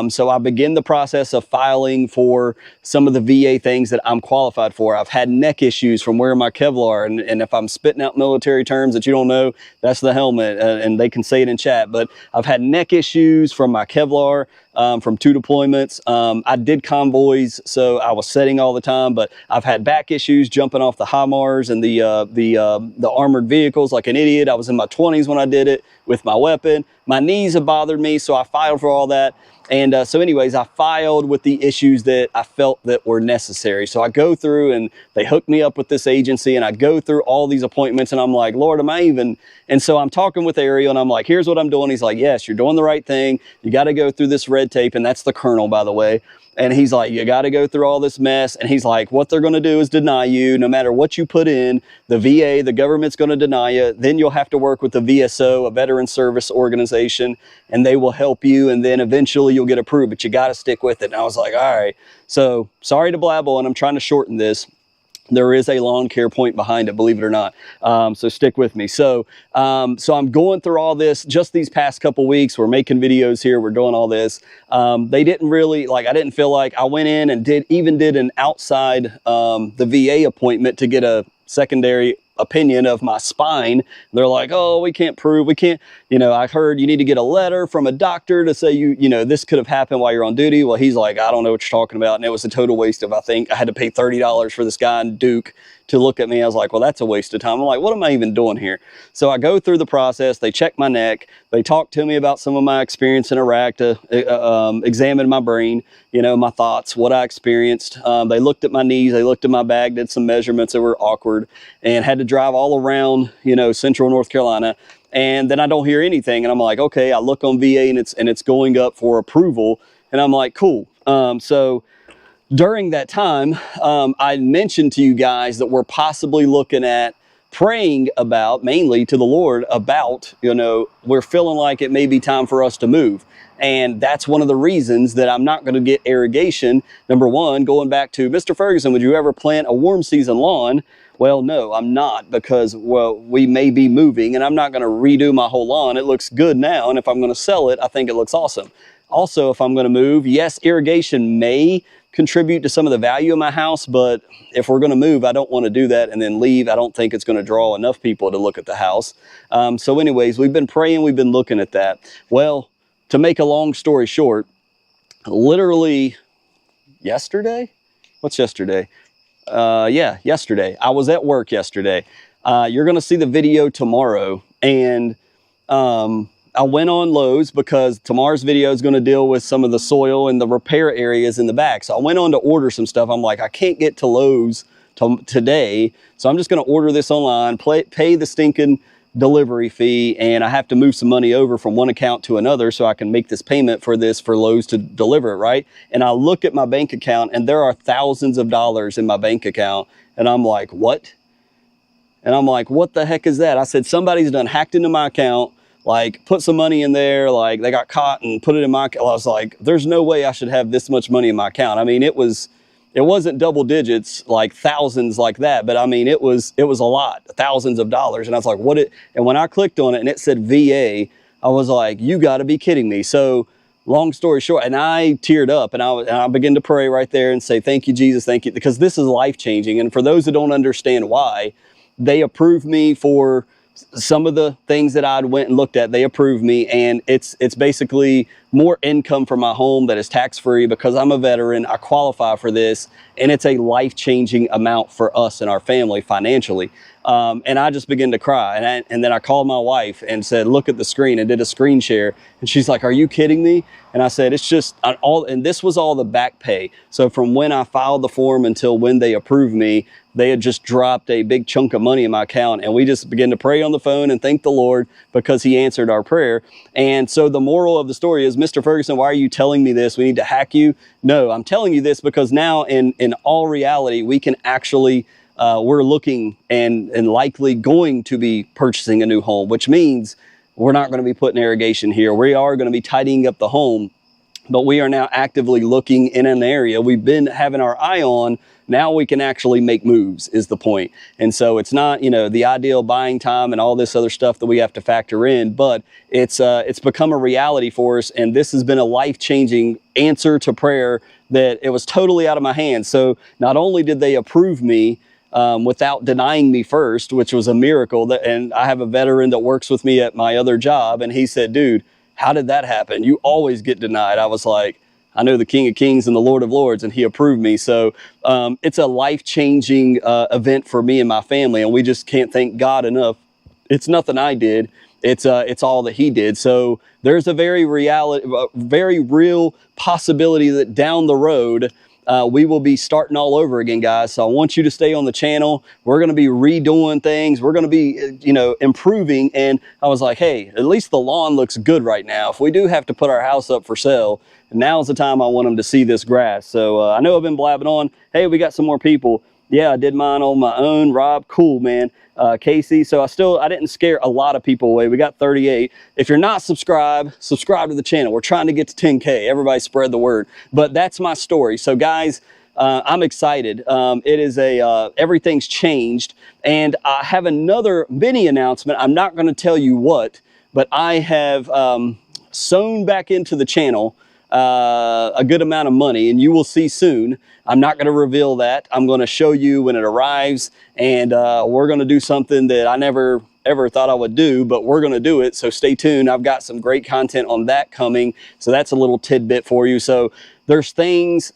So I begin the process of filing for some of the VA things that I'm qualified for. I've had neck issues from wearing my Kevlar, and if I'm spitting out military terms that you don't know, that's the helmet, and they can say it in chat. But I've had neck issues from my Kevlar. From 2 deployments. I did convoys, so I was setting all the time, but I've had back issues jumping off the HIMARS and the armored vehicles like an idiot. I was in my 20s when I did it with my weapon. My knees have bothered me, so I filed for all that. And so anyways, I filed with the issues that I felt that were necessary. So I go through and they hook me up with this agency, and I go through all these appointments, and I'm like, Lord, am I even? And so I'm talking with Ariel, and I'm like, here's what I'm doing. He's like, yes, you're doing the right thing. You got to go through this red tape. And that's the colonel, by the way. And he's like, you got to go through all this mess. And he's like, what they're going to do is deny you. No matter what you put in, the VA, the government's going to deny you. Then you'll have to work with the VSO, a veteran service organization, and they will help you. And then eventually you'll get approved, but you got to stick with it. And I was like, all right. So sorry to blab on. I'm trying to shorten this. There is a lawn care point behind it, believe it or not. So stick with me. So I'm going through all this just these past couple weeks. We're making videos here. We're doing all this. They didn't really, I didn't feel like I went in and did an outside the VA appointment to get a secondary opinion of my spine. They're like, oh, we can't, I heard you need to get a letter from a doctor to say this could have happened while you're on duty. Well, he's like, I don't know what you're talking about. And it was a total waste of, I think I had to pay $30 for this guy in Duke to look at me. I was like, well, that's a waste of time. I'm like, what am I even doing here? So I go through the process. They check my neck. They talk to me about some of my experience in Iraq to examine my brain, my thoughts, what I experienced. They looked at my knees. They looked at my back, did some measurements that were awkward, and had to drive all around, central North Carolina. And then I don't hear anything. And I'm like, okay, I look on VA and it's going up for approval. And I'm like, cool. So during that time, I mentioned to you guys that we're possibly looking at praying about, mainly to the Lord about, we're feeling like it may be time for us to move. And that's one of the reasons that I'm not going to get irrigation. Number one, going back to Mr. Ferguson, would you ever plant a warm season lawn? Well, no, I'm not, because, we may be moving and I'm not going to redo my whole lawn. It looks good now. And if I'm going to sell it, I think it looks awesome. Also, if I'm going to move, yes, irrigation may contribute to some of the value of my house, but if we're going to move, I don't want to do that and then leave. I don't think it's going to draw enough people to look at the house. So anyways, we've been praying, we've been looking at that. Well, to make a long story short, literally yesterday, what's yesterday? Yeah, yesterday. I was at work yesterday. You're going to see the video tomorrow. And I went on Lowe's because tomorrow's video is going to deal with some of the soil and the repair areas in the back. So I went on to order some stuff. I'm like, I can't get to Lowe's today. So I'm just going to order this online, pay the stinking delivery fee, and I have to move some money over from one account to another so I can make this payment for Lowe's to deliver it, right? And I look at my bank account and there are thousands of dollars in my bank account, and I'm like, what? And I'm like, what the heck is that? I said, somebody's done hacked into my account, put some money in there, they got caught and put it in my account. I was like, there's no way I should have this much money in my account. I mean, it wasn't double digits, thousands like that, but I mean, it was a lot, thousands of dollars. And I was like, and when I clicked on it and it said VA, I was like, you gotta be kidding me. So long story short, and I teared up and I began to pray right there and say, thank you, Jesus, thank you, because this is life-changing. And for those that don't understand why, they approved me for some of the things that I went and looked at. They approved me, and it's basically more income for my home that is tax-free because I'm a veteran. I qualify for this, and it's a life-changing amount for us and our family financially. And I just began to cry, and then I called my wife and said, look at the screen, and did a screen share, and she's like, are you kidding me? And I said, it's just and this was all the back pay. So from when I filed the form until when they approved me, they had just dropped a big chunk of money in my account, and we just began to pray on the phone and thank the Lord because he answered our prayer. And so the moral of the story is, Mr. Ferguson, why are you telling me this? We need to hack you? No, I'm telling you this because now in all reality, we can actually, we're looking and likely going to be purchasing a new home, which means we're not going to be putting irrigation here. We are going to be tidying up the home. but we are now actively looking in an area we've been having our eye on. Now we can actually make moves is the point. And so it's not, you know, the ideal buying time and all this other stuff that we have to factor in, but it's become a reality for us. And this has been a life-changing answer to prayer that it was totally out of my hands. So not only did they approve me without denying me first, which was a miracle, and I have a veteran that works with me at my other job, and he said, dude, how did that happen? You always get denied. I was like, I know the King of Kings and the Lord of Lords, and he approved me. So it's a life-changing event for me and my family, and we just can't thank God enough. It's nothing I did. It's all that he did. So there's a very real possibility that down the road, we will be starting all over again, guys. So I want you to stay on the channel. We're going to be redoing things. We're going to be, you know, improving. And I was like, hey, at least the lawn looks good right now. If we do have to put our house up for sale, now's the time I want them to see this grass. So I know I've been blabbing on. Hey, we got some more people. Yeah, I did mine on my own. Rob, cool, man. Casey, so I didn't scare a lot of people away. We got 38. If you're not subscribed, subscribe to the channel. We're trying to get to 10K. Everybody spread the word. But that's my story. So guys, I'm excited. It is everything's changed. And I have another mini announcement. I'm not going to tell you what, but I have sewn back into the channel a good amount of money, and you will see soon. I'm not going to reveal that. I'm going to show you when it arrives, and we're going to do something that I never ever thought I would do, but we're going to do it. So stay tuned. I've got some great content on that coming. So that's a little tidbit for you. So there's things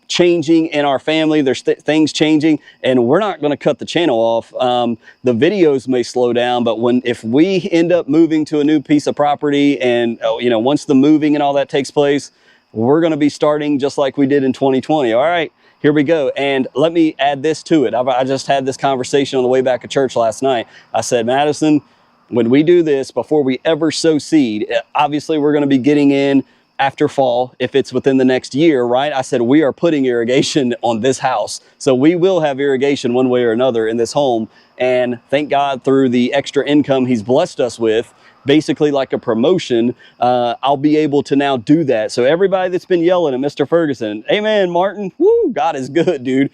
changing in our family. There's things changing, and we're not going to cut the channel off. The videos may slow down, but if we end up moving to a new piece of property, and you know, once the moving and all that takes place, we're going to be starting just like we did in 2020. All right, here we go. And let me add this to it. I just had this conversation on the way back to church last night. I said, Madison, when we do this, before we ever sow seed, obviously we're going to be getting in after fall, if it's within the next year, right? I said, we are putting irrigation on this house. So we will have irrigation one way or another in this home. And thank God, through the extra income he's blessed us with, basically like a promotion, I'll be able to now do that. So everybody that's been yelling at Mr. Ferguson, amen, Martin, woo, God is good, dude.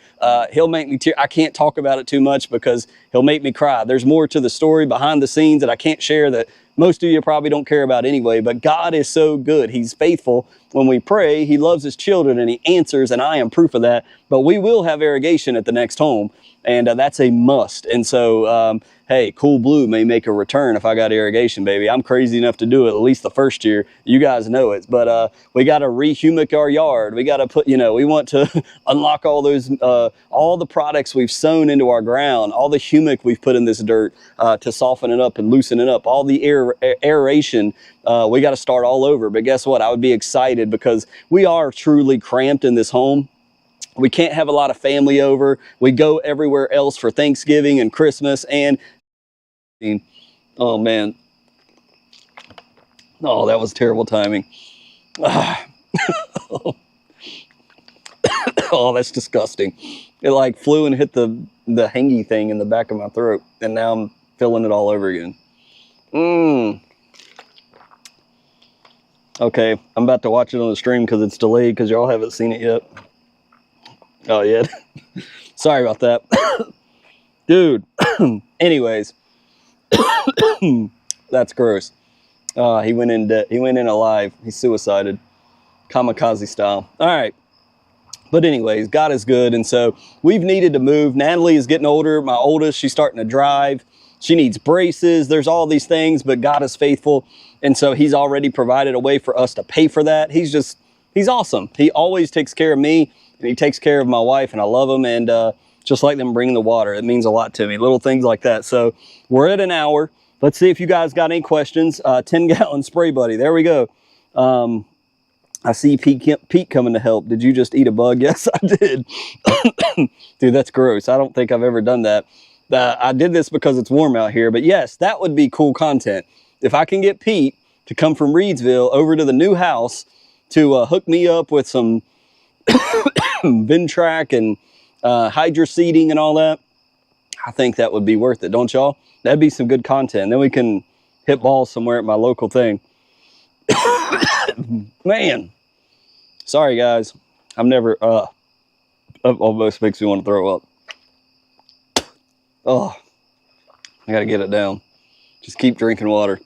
He'll make me tear. I can't talk about it too much because he'll make me cry. There's more to the story behind the scenes that I can't share, that most of you probably don't care about anyway, but God is so good. He's faithful. When we pray, he loves his children, and he answers, and I am proof of that. But we will have irrigation at the next home, and that's a must. And so, hey, Cool Blue may make a return if I got irrigation, baby. I'm crazy enough to do it at least the first year. You guys know it. But we got to rehumic our yard. We got to put, you know, we want to unlock all those, all the products we've sown into our ground, all the humic we've put in this dirt to soften it up and loosen it up, all the aeration. We got to start all over. But guess what? I would be excited because we are truly cramped in this home. We can't have a lot of family over. We go everywhere else for Thanksgiving and Christmas. And oh man, oh, that was terrible timing. Oh, that's disgusting. It like flew and hit the hangy thing in the back of my throat, and now I'm feeling it all over again. Okay, I'm about to watch it on the stream because it's delayed because y'all haven't seen it yet. Oh yeah. Sorry about that. Dude. Anyways. That's gross. He went in dead. He went in alive. He suicided. Kamikaze style. All right. But anyways, God is good. And so we've needed to move. Natalie is getting older. My oldest, she's starting to drive. She needs braces. There's all these things, but God is faithful. And so he's already provided a way for us to pay for that. He's awesome. He always takes care of me, and he takes care of my wife, and I love him. And just like them bringing the water, it means a lot to me. Little things like that. So we're at an hour. Let's see if you guys got any questions. 10-gallon spray buddy. There we go. I see Pete coming to help. Did you just eat a bug? Yes, I did. Dude, that's gross. I don't think I've ever done that. I did this because it's warm out here. But yes, that would be cool content. If I can get Pete to come from Reedsville over to the new house to hook me up with some Ventrac and hydro seeding and all that, I think that would be worth it, don't y'all? That'd be some good content. Then we can hit balls somewhere at my local thing. Man, Sorry, guys. I'm never, it almost makes me want to throw up. Oh, I got to get it down. Just keep drinking water.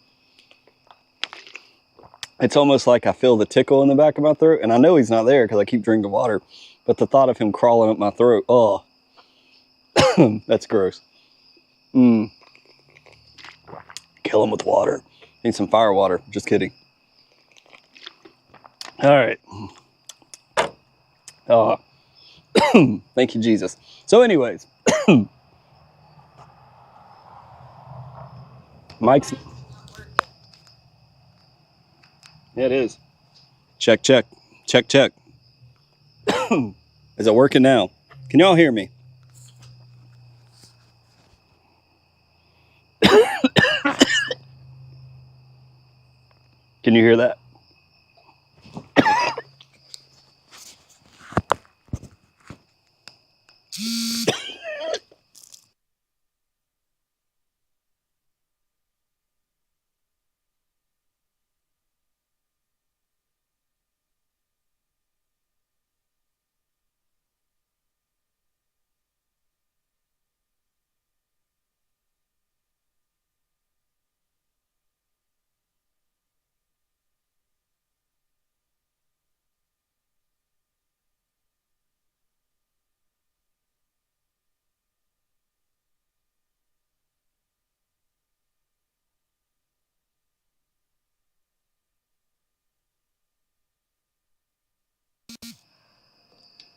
It's almost like I feel the tickle in the back of my throat, and I know he's not there because I keep drinking water, but the thought of him crawling up my throat, oh, that's gross. Kill him with water. Need some fire water. Just kidding. All right. Oh, thank you, Jesus. So anyways, Mike's, yeah, it is. Check, check, check, check. Is it working now? Can y'all hear me? Can you hear that?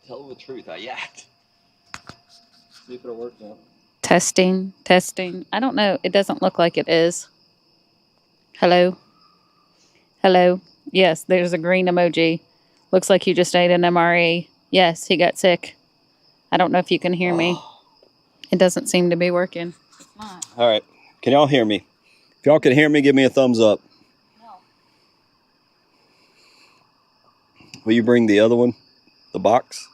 Tell the truth, I yacked. See if it'll work now. Testing, testing. I don't know. It doesn't look like it is. Hello? Hello? Yes, there's a green emoji. Looks like you just ate an MRE. Yes, he got sick. I don't know if you can hear me. It doesn't seem to be working. It's not. All right. Can y'all hear me? If y'all can hear me, give me a thumbs up. No. Will you bring the other one? The box?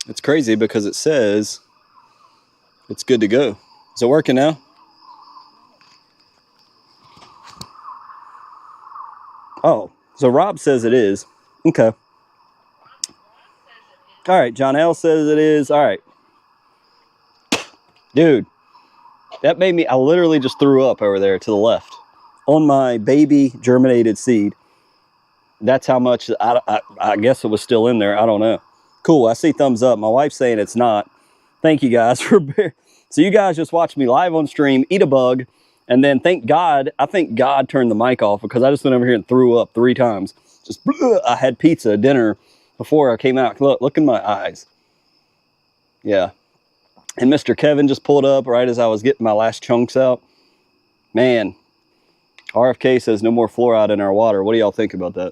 It's crazy because it says it's good to go. Is it working now? Oh, so Rob says it is. Okay. All right, John L says it is. All right. Dude, that made me, I literally just threw up over there to the left on my baby germinated seed. That's how much, I guess it was still in there. I don't know. Cool, I see thumbs up. My wife's saying it's not. Thank you guys for, so you guys just watched me live on stream, eat a bug, and then thank God, I think God turned the mic off because I just went over here and threw up 3 times. Just, I had pizza dinner before I came out. Look in my eyes. Yeah. And Mr. Kevin just pulled up right as I was getting my last chunks out. Man, RFK says no more fluoride in our water. What do y'all think about that?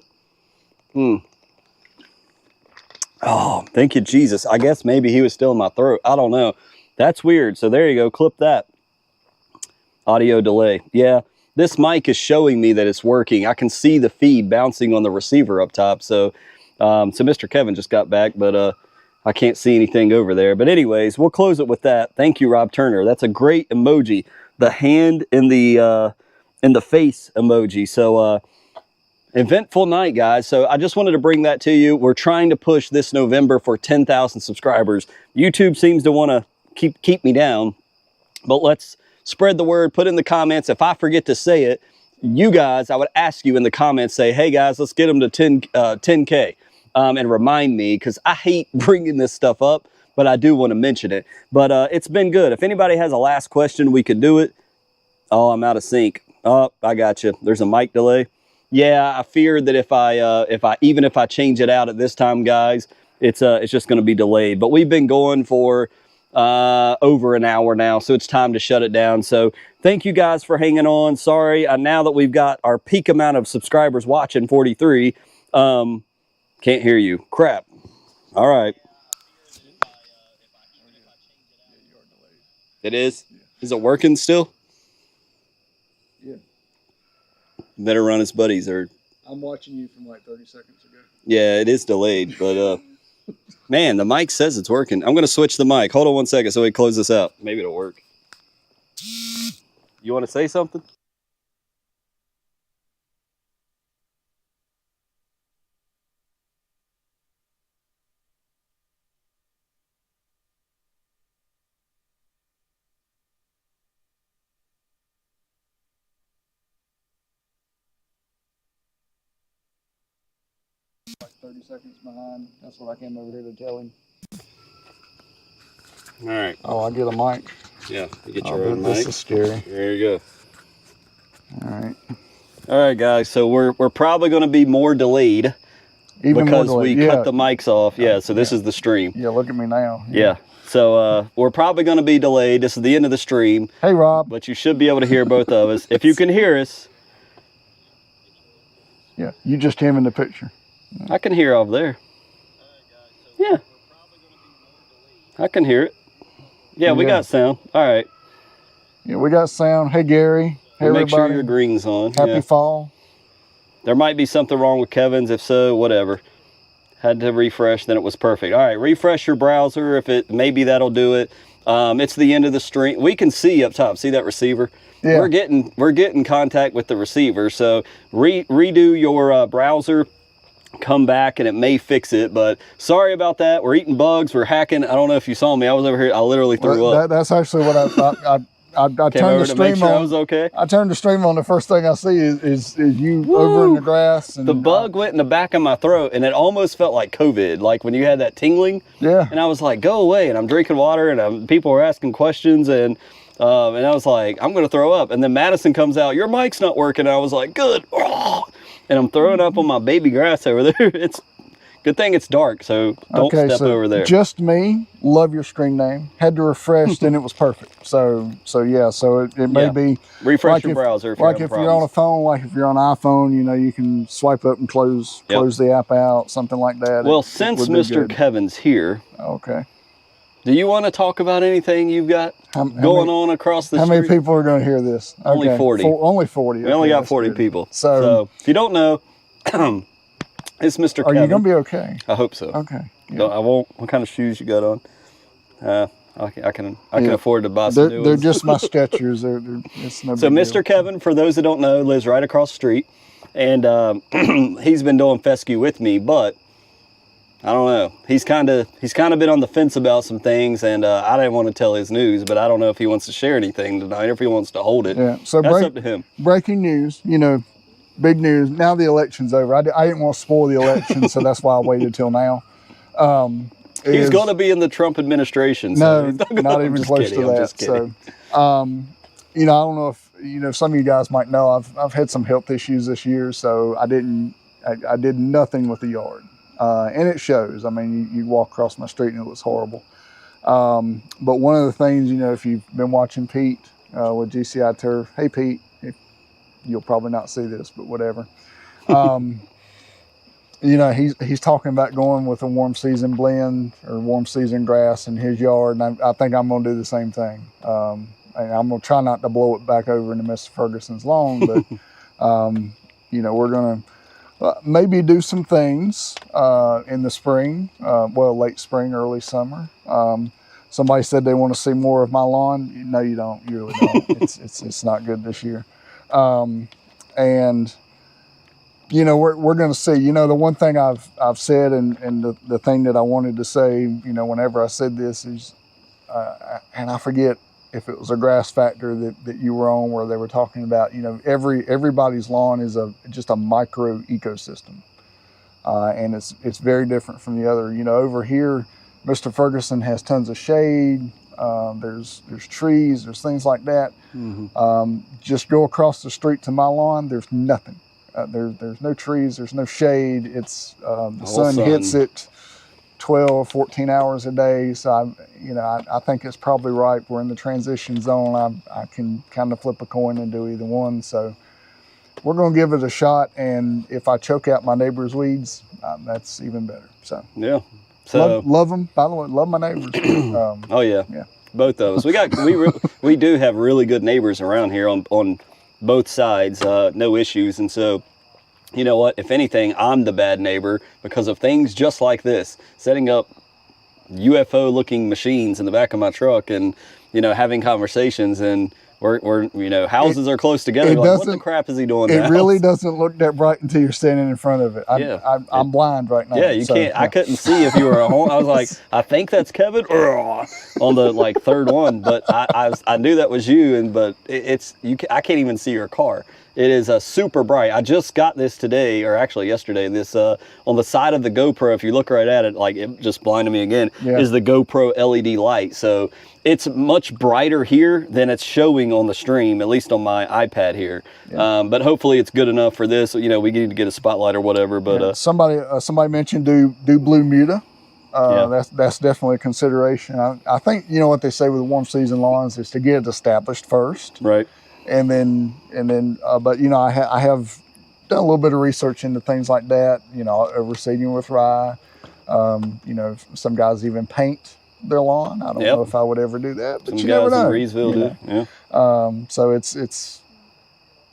Oh, thank you, Jesus. I guess maybe he was still in my throat. I don't know. That's weird. So there you go. Clip that. Audio delay. Yeah, this mic is showing me that it's working. I can see the feed bouncing on the receiver up top. So, so Mr. Kevin just got back, but I can't see anything over there. But anyways, we'll close it with that. Thank you, Rob Turner. That's a great emoji. The hand in the face emoji. So, eventful night, guys. So I just wanted to bring that to you. We're trying to push this November for 10,000 subscribers. YouTube seems to want to keep me down, but let's spread the word. Put in the comments. If I forget to say it, you guys, I would ask you in the comments, say, hey guys, let's get them to 10K, and remind me, because I hate bringing this stuff up, but I do want to mention it. But it's been good. If anybody has a last question, we could do it. Oh, I'm out of sync. Oh, I got you. There's a mic delay. Yeah, I feared that if I change it out at this time, guys, it's just going to be delayed. But we've been going for over an hour now, so it's time to shut it down. So thank you guys for hanging on. Sorry, now that we've got our peak amount of subscribers watching, 43, can't hear you. Crap. All right. It is? Is it working still? Yeah. Better run his buddies or... I'm watching you from like 30 seconds ago. Yeah, it is delayed, but man, the mic says it's working. I'm going to switch the mic. Hold on 1 second so we close this out. Maybe it'll work. You want to say something? like 30 seconds behind. That's what I came over here to tell him. All right. Oh, I get a mic. Yeah, you get Oh, your own this mic. is scary. There you go. All right. All right, guys. So we're probably going to be more delayed Even because more we delayed. cut the mics off. Yeah. So this Yeah. is the stream. Yeah, look at me now. Yeah. So we're probably going to be delayed. This is the end of the stream, Hey, Rob. but you should be able to hear both of us. If you can hear us, Yeah, you just him in the picture. I can hear over there. Yeah. I can hear it. Yeah, we Yeah. got sound. All right. Yeah, we got sound. Hey, Gary. Hey, We'll make everybody. sure your green's on. Happy Yeah. fall. There might be something wrong with Kevin's. If so, whatever. Had to refresh, then it was perfect. All right, refresh your browser. If it, maybe that'll do it. It's the end of the stream. We can see up top. See that receiver? Yeah. We're getting contact with the receiver. So redo your browser. Come back and it may fix it. But sorry about that. We're eating bugs. We're hacking. I don't know if you saw me. I was over here. I literally threw up. That's actually what I Came turned over the to make stream sure I on. was okay. I turned the stream on. The first thing I see is you over in the grass. And The bug went in the back of my throat, and it almost felt like COVID, like when you had that tingling. Yeah. And I was like, "Go away!" And I'm drinking water, and people were asking questions, and I was like, "I'm gonna throw up." And then Madison comes out, "Your mic's not working." And I was like, "Good." And I'm throwing up on my baby grass over there. It's good thing it's dark, so don't step over there. Just me. Love your screen name. Had to refresh, and it was perfect. So yeah. So it may Yeah. be Refresh like your if, browser if you're like having if you're on a problems. phone, like if you're on iPhone, you can swipe up and close the app out, something like that. Well, It since would be Mr. good. Kevin's here, Okay. do you want to talk about anything you've got How going many- on across the How street? many people are going to hear this? Only Okay. 40. Only 40. We only Okay, got that's 40 good. people. So, So if you don't know, it's Mr. are Kevin. you going to be okay? I hope so. Okay. Yeah. No, I won't. What kind of shoes you got on? I can afford to buy some new They're ones. just my Skechers. It's no So big Mr. deal. Kevin, for those that don't know, lives right across the street, and he's been doing fescue with me, but I don't know. He's kind of been on the fence about some things, and I didn't want to tell his news, but I don't know if he wants to share anything tonight or if he wants to hold it. Yeah. So That's up to him. breaking news. Big news. Now the election's over. I didn't want to spoil the election, so that's why I waited till now. He's going to be in the Trump administration. So No, he's gonna- not I'm even just close kidding, to I'm that. just kidding. So, I don't know if some of you guys might know. I've had some health issues this year, so I did nothing with the yard, and it shows. I mean, you walk across my street and it looks horrible. But one of the things, if you've been watching Pete with GCI Turf, hey Pete, you'll probably not see this, but whatever. He's talking about going with a warm season blend or warm season grass in his yard, and I think I'm going to do the same thing. And I'm going to try not to blow it back over into Mr. Ferguson's lawn, but we're going to maybe do some things in the spring, late spring, early summer. Somebody said they want to see more of my lawn. No, you don't. You really don't. It's not good this year. And we're going to see. The one thing I've said, and the thing that I wanted to say, whenever I said this is, and I forget if it was a grass factor that you were on, where they were talking about, everybody's lawn is just a micro ecosystem, and it's very different from the other. Over here, Mr. Ferguson has tons of shade. There's trees, there's things like that. Mm-hmm. Just go across the street to my lawn. There's nothing. There's no trees. There's no shade. It's the sun hits it 12, 14 hours a day. So I think it's probably right. We're in the transition zone. I can kind of flip a coin and do either one. So we're going to give it a shot. And if I choke out my neighbor's weeds, that's even better. So Yeah. So love them. By the way, love my neighbors. oh yeah. Yeah. Both of us. We do have really good neighbors around here on both sides. No issues. And so, you know what? If anything, I'm the bad neighbor because of things just like this. Setting up UFO-looking machines in the back of my truck, and having conversations, and we're houses are close together. Like, what the crap is he doing? It really doesn't look that bright until you're standing in front of it. I'm blind right now. Yeah, you can't. Yeah. I couldn't see if you were at home. I was like, I think that's Kevin on the third one, but I knew that was you. But I can't even see your car. It is super bright. I just got this today, or actually yesterday. This on the side of the GoPro, if you look right at it, like it just blinded me again, is the GoPro LED light. So it's much brighter here than it's showing on the stream, at least on my iPad here. But hopefully it's good enough for this. You know, we need to get a spotlight or whatever. But somebody mentioned do blue muta. That's definitely a consideration. I think, you know, what they say with warm season lawns is to get it established first, right? And then, but you know, I have done a little bit of research into things like that. You know, overseeding with rye. You know, some guys even paint their lawn. I don't know if I would ever do that, but some you guys never know. In Reesville do. Yeah. So it's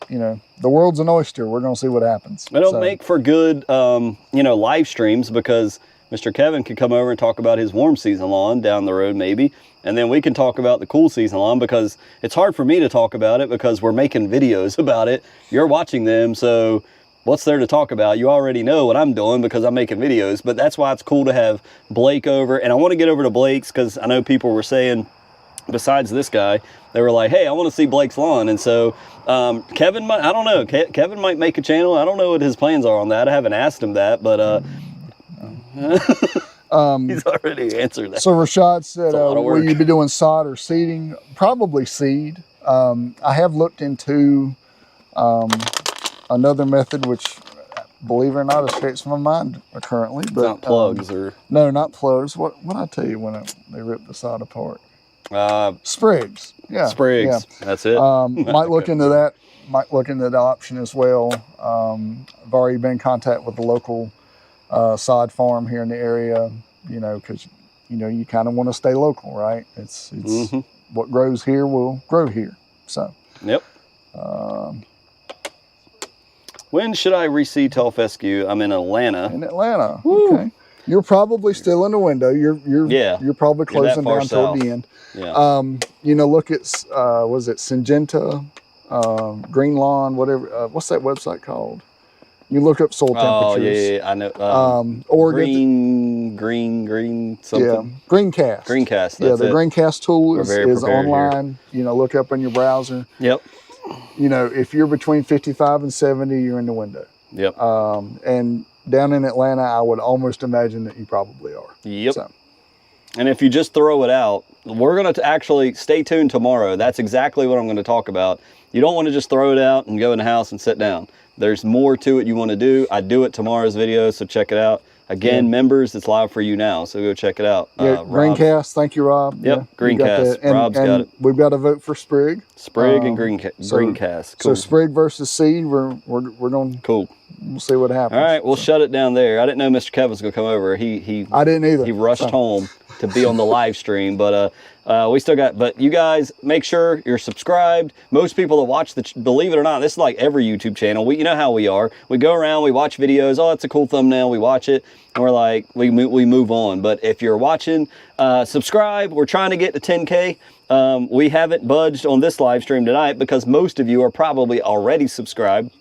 you know, the world's an oyster. We're gonna see what happens. It'll make for good you know, live streams, because Mr. Kevin could come over and talk about his warm season lawn down the road maybe, and then we can talk about the cool season lawn, because it's hard for me to talk about it because we're making videos about it. You're watching them, so what's there to talk about? You already know what I'm doing because I'm making videos, but that's why it's cool to have Blake over. And I want to get over to Blake's because I know people were saying, besides this guy, they were like, hey, I want to see Blake's lawn. And so Kevin might, I don't know, Kevin might make a channel. I don't know what his plans are on that. I haven't asked him that, but he's already answered that. So Rashad said, will you be doing sod or seeding? Probably seed. I have looked into another method, which, believe it or not, escapes my mind currently. But it's not plugs or... No, not plugs. What I tell you when they rip the sod apart? Sprigs. Yeah. Sprigs. Yeah. That's it. Might look into that. Might look into the option as well. I've already been in contact with the local sod farm here in the area, you know, because, you know, you kind of want to stay local, right? It's what grows here will grow here. So. Yep. When should I reseed tall fescue? I'm in Atlanta. In Atlanta. Woo. Okay. You're probably still in the window. You're probably closing down toward the end. Yeah. You know, look at was it Syngenta, Green Lawn, whatever. What's that website called? You look up soil temperatures. I know. Or green something. Yeah, Greencast. Greencast. Yeah, the Greencast tool is online. Here. You know, look up in your browser. Yep. You know, if you're between 55 and 70, you're in the window. Yep. And down in Atlanta, I would almost imagine that you probably are. Yep. So. And if you just throw it out, we're going to actually stay tuned tomorrow. That's exactly what I'm going to talk about. You don't want to just throw it out and go in the house and sit down. There's more to it you want to do. I do it tomorrow's video, so check it out. Again, members, it's live for you now, so go check it out. Yeah, Greencast, thank you, Rob. Yep, yeah, Greencast. Rob's got it. We've got to vote for Sprig. Sprig and Greencast. Cool. So Sprig versus Seed, we're going. Cool. We'll see what happens. All right, we'll shut it down there. I didn't know Mr. Kevin's going to come over. I didn't either. He rushed home to be on the live stream, but we still got, but you guys make sure you're subscribed. Most people that watch believe it or not, this is like every YouTube channel. You know how we are. We go around, we watch videos. Oh, it's a cool thumbnail. We watch it and we're like, we move on. But if you're watching, subscribe. We're trying to get to 10K. We haven't budged on this live stream tonight because most of you are probably already subscribed.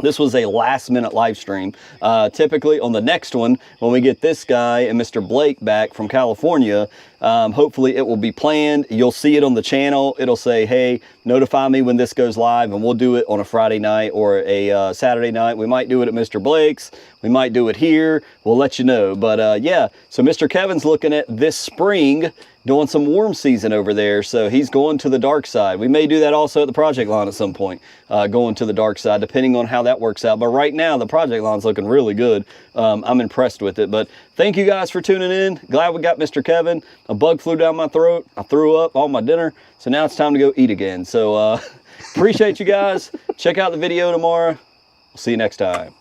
This was a last-minute live stream. Typically on the next one, when we get this guy and Mr. Blake back from California, hopefully it will be planned. You'll see it on the channel. It'll say, hey, notify me when this goes live, and we'll do it on a Friday night or a Saturday night. We might do it at Mr. Blake's. We might do it here. We'll let you know. But yeah, so Mr. Kevin's looking at this spring doing some warm season over there, so he's going to the dark side. We may do that also at the project lawn at some point, going to the dark side, depending on how that works out. But right now, the project lawn's looking really good. I'm impressed with it. But thank you guys for tuning in. Glad we got Mr. Kevin. A bug flew down my throat. I threw up all my dinner, so now it's time to go eat again. So appreciate you guys. Check out the video tomorrow. We'll see you next time.